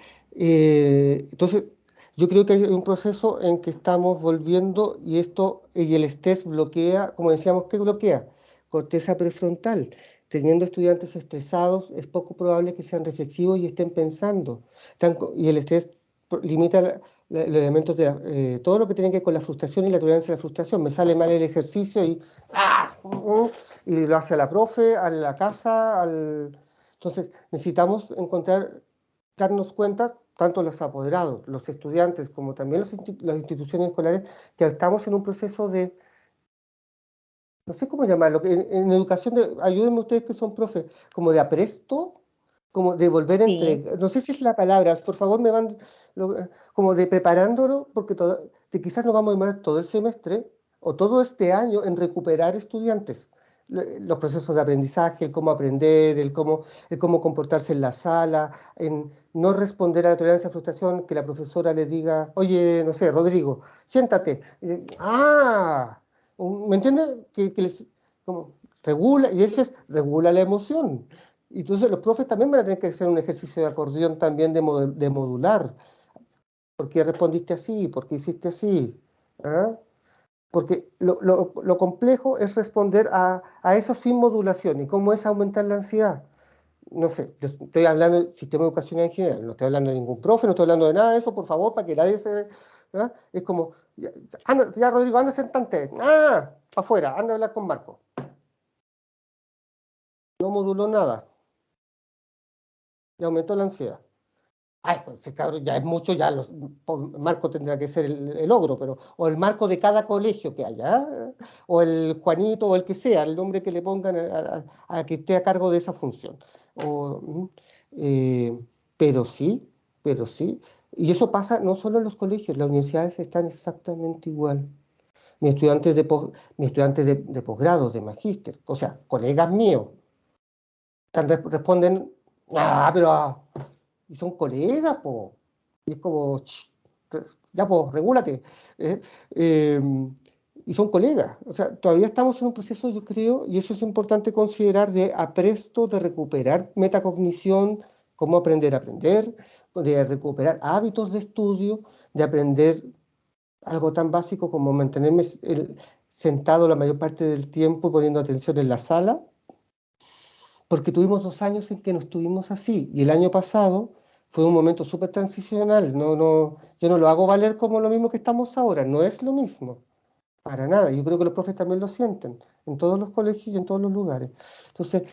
yo creo que hay un proceso en que estamos volviendo y el estrés bloquea, como decíamos, ¿qué bloquea? Corteza prefrontal. Teniendo estudiantes estresados, es poco probable que sean reflexivos y estén pensando. Y el estrés limita los elementos de todo lo que tiene que ver con la frustración y la tolerancia a la frustración. Me sale mal el ejercicio y lo hace a la profe, a la casa, Entonces necesitamos darnos cuenta, tanto los apoderados, los estudiantes, como también las instituciones escolares, que estamos en un proceso no sé cómo llamarlo, en educación, ayúdenme ustedes que son profes, como de apresto, como de volver a entregar, no sé si es la palabra, por favor me van, como de preparándolo, porque quizás nos vamos a demorar todo el semestre o todo este año en recuperar estudiantes. Los procesos de aprendizaje, el cómo aprender, el cómo comportarse en la sala, en no responder a la tolerancia a frustración, que la profesora le diga, oye, no sé, Rodrigo, siéntate. ¿Me entiendes? Como regula, y eso es regula la emoción. Y entonces los profes también van a tener que hacer un ejercicio de acordeón también de modular. ¿Por qué respondiste así? ¿Por qué hiciste así? porque lo complejo es responder a eso sin modulación. ¿Y cómo es aumentar la ansiedad? No sé, yo estoy hablando del sistema educacional en general, no estoy hablando de ningún profe, no estoy hablando de nada de eso, por favor, para que nadie se... ¿ah? Es como, ya Rodrigo, anda sentante, afuera, anda a hablar con Marco. No moduló nada, y aumentó la ansiedad. Ay, pues ese cabrón ya es mucho, Marco tendrá que ser el ogro, pero, o el Marco de cada colegio que haya, o el Juanito, o el que sea, el nombre que le pongan a que esté a cargo de esa función. Eh, pero sí, y eso pasa no solo en los colegios, las universidades están exactamente igual. Mis estudiantes de posgrado, de magíster, o sea, colegas míos, responden, pero... Y son colegas, po. Y es como, ya, pues, regúlate. ¿eh? Eh, y son colegas. O sea, todavía estamos en un proceso, yo creo, y eso es importante considerar, de apresto, de recuperar metacognición, cómo aprender a aprender, de recuperar hábitos de estudio, de aprender algo tan básico como mantenerme sentado la mayor parte del tiempo poniendo atención en la sala, porque tuvimos 2 años en que no estuvimos así, y el año pasado fue un momento súper transicional. Yo no lo hago valer como lo mismo que estamos ahora, no es lo mismo, para nada. Yo creo que los profes también lo sienten, en todos los colegios y en todos los lugares. Entonces,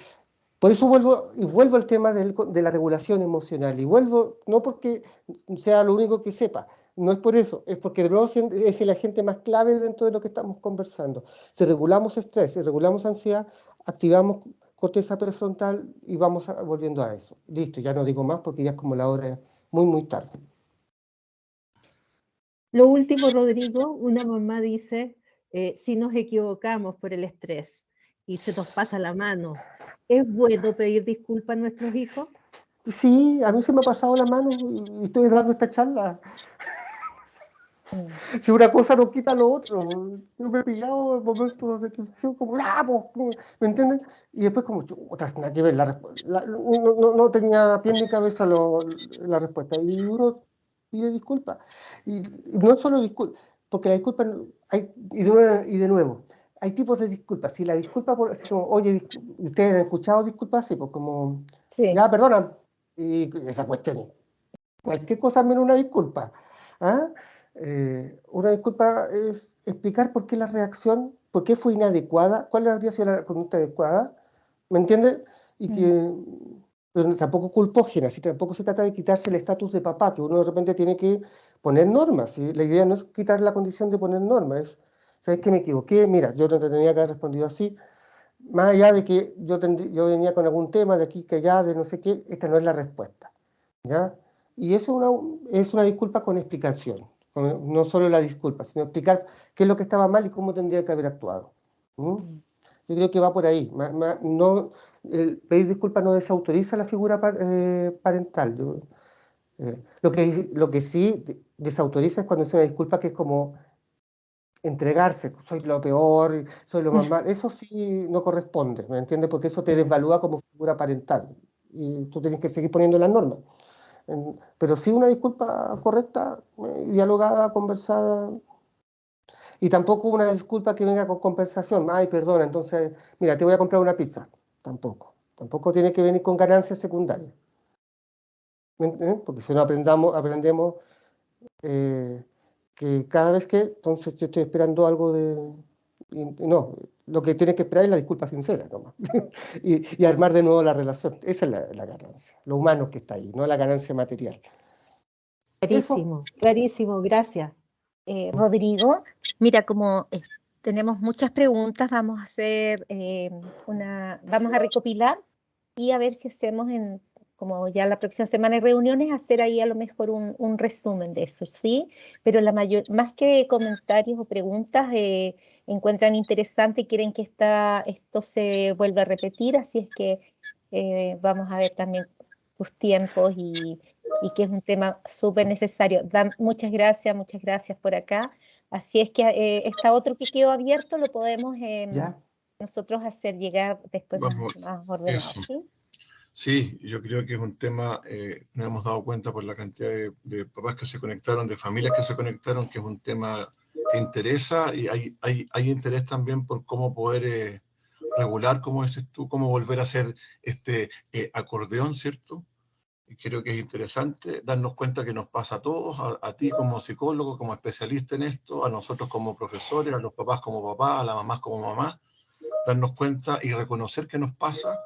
por eso vuelvo al tema de la regulación emocional, y vuelvo, no porque sea lo único que sepa, no es por eso, es porque de nuevo es el agente más clave dentro de lo que estamos conversando. Si regulamos estrés, si regulamos ansiedad, activamos corteza prefrontal y vamos volviendo a eso. Listo, ya no digo más porque ya es como la hora muy, muy tarde.
Lo último, Rodrigo, una mamá dice, si nos equivocamos por el estrés y se nos pasa la mano, ¿es bueno pedir disculpas a nuestros hijos?
Sí, a mí se me ha pasado la mano y estoy dando esta charla. Si una cosa no quita lo otro. Yo me he pillado en momentos de tensión como, ¿me entienden? Y después como, nada que ver, no tenía pie ni cabeza la respuesta. Y uno pide disculpas. Y no solo disculpas, porque la disculpa, y de nuevo, hay tipos de disculpas. Si la disculpa, así como, oye, ¿ustedes han escuchado disculpas así? Pues como,
Sí.
ya, perdona. Y esa cuestión, cualquier cosa menos una disculpa. ¿Ah? Una disculpa es explicar por qué la reacción, por qué fue inadecuada, cuál habría sido la conducta adecuada, ¿me entiendes? Y pero tampoco culpógena, si tampoco se trata de quitarse el estatus de papá, que uno de repente tiene que poner normas, ¿sí? La idea no es quitar la condición de poner normas, es, ¿sabes qué? Me equivoqué, mira, yo no te tenía que haber respondido así, más allá de que yo venía con algún tema de aquí, que allá, de no sé qué, esta no es la respuesta, ¿ya? Y eso es una disculpa con explicación, no solo la disculpa, sino explicar qué es lo que estaba mal y cómo tendría que haber actuado. Yo creo que va por ahí. Pedir disculpas no desautoriza la figura parental. Lo que sí desautoriza es cuando es una disculpa que es como entregarse, soy lo peor, soy lo más mal. Eso sí no corresponde, ¿me entiendes? Porque eso te desvalúa como figura parental y tú tienes que seguir poniendo las normas. Pero sí una disculpa correcta, dialogada, conversada, y tampoco una disculpa que venga con compensación. Ay, perdona, entonces, mira, te voy a comprar una pizza. Tampoco tiene que venir con ganancias secundarias. Porque si no aprendemos que cada vez que, entonces yo estoy esperando algo no, lo que tienes que esperar es la disculpa sincera nomás. y armar de nuevo la relación. Esa es la ganancia, lo humano que está ahí, no la ganancia material.
Clarísimo, clarísimo, gracias.
Rodrigo, mira, como tenemos muchas preguntas, vamos a hacer vamos a recopilar y a ver si hacemos como ya la próxima semana hay reuniones, hacer ahí a lo mejor un resumen de eso, ¿sí? Pero más que comentarios o preguntas, encuentran interesante y quieren que esto se vuelva a repetir, así es que vamos a ver también tus tiempos y que es un tema súper necesario. Muchas gracias por acá. Así es que está otro que quedó abierto, lo podemos nosotros hacer llegar después más ordenado, ¿sí?
Sí, yo creo que es un tema, nos hemos dado cuenta por la cantidad de papás que se conectaron, de familias que se conectaron, que es un tema interesa y hay interés también por cómo poder regular, como dices tú, cómo volver a hacer este acordeón, ¿cierto? Y creo que es interesante darnos cuenta que nos pasa a todos, a ti como psicólogo, como especialista en esto, a nosotros como profesores, a los papás como papás, a las mamás como mamás, darnos cuenta y reconocer que nos pasa.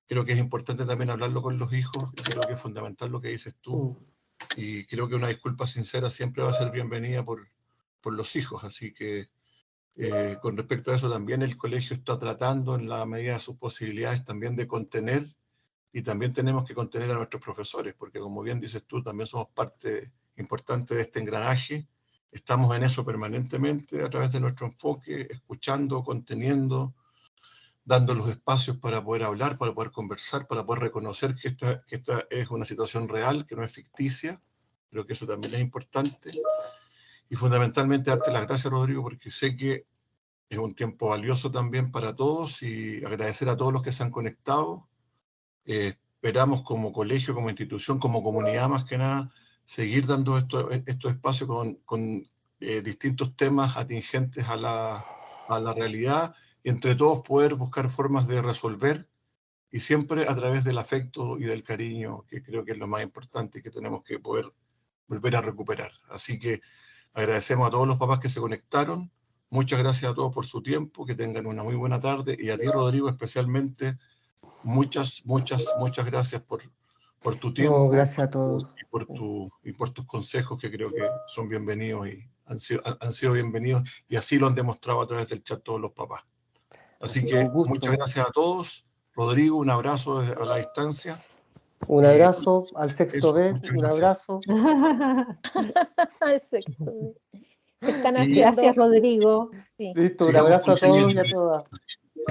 Creo que es importante también hablarlo con los hijos, y creo que es fundamental lo que dices tú, y creo que una disculpa sincera siempre va a ser bienvenida por los hijos, así que con respecto a eso también el colegio está tratando en la medida de sus posibilidades también de contener, y también tenemos que contener a nuestros profesores, porque como bien dices tú, también somos parte importante de este engranaje, estamos en eso permanentemente a través de nuestro enfoque, escuchando, conteniendo, dando los espacios para poder hablar, para poder conversar, para poder reconocer que esta es una situación real, que no es ficticia. Creo que eso también es importante. Y fundamentalmente darte las gracias, Rodrigo, porque sé que es un tiempo valioso también para todos, y agradecer a todos los que se han conectado. Esperamos como colegio, como institución, como comunidad más que nada, seguir dando estos espacios con distintos temas atingentes a la realidad, y entre todos poder buscar formas de resolver, y siempre a través del afecto y del cariño, que creo que es lo más importante que tenemos que poder volver a recuperar. Así que agradecemos a todos los papás que se conectaron, muchas gracias a todos por su tiempo, que tengan una muy buena tarde, y a ti, Rodrigo, especialmente, muchas gracias por tu tiempo,
No, gracias a todos.
y por tus consejos, que creo que son bienvenidos y han sido bienvenidos, y así lo han demostrado a través del chat todos los papás. Así que
Un gusto.
muchas gracias a todos. Rodrigo, un abrazo desde a la distancia.
Un abrazo al sexto
Eso,
B,
muchas
un
gracias.
abrazo.
Exacto. Están
Y-
haciendo...
Gracias, Rodrigo.
Sí.
Listo, un
Sigamos
abrazo a todos y a
conteniendo.
todas.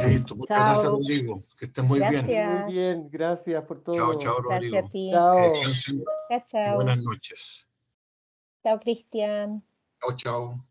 Listo, muchas gracias,
Chao.
Rodrigo. Que estés muy bien.
Gracias.
Muy bien, gracias por todo.
Chao, chao,
Gracias
Rodrigo.
a ti.
Que
Chao.
descansen
Chao,
y
chao.
buenas noches.
Chao, Cristian.
Chao, chao.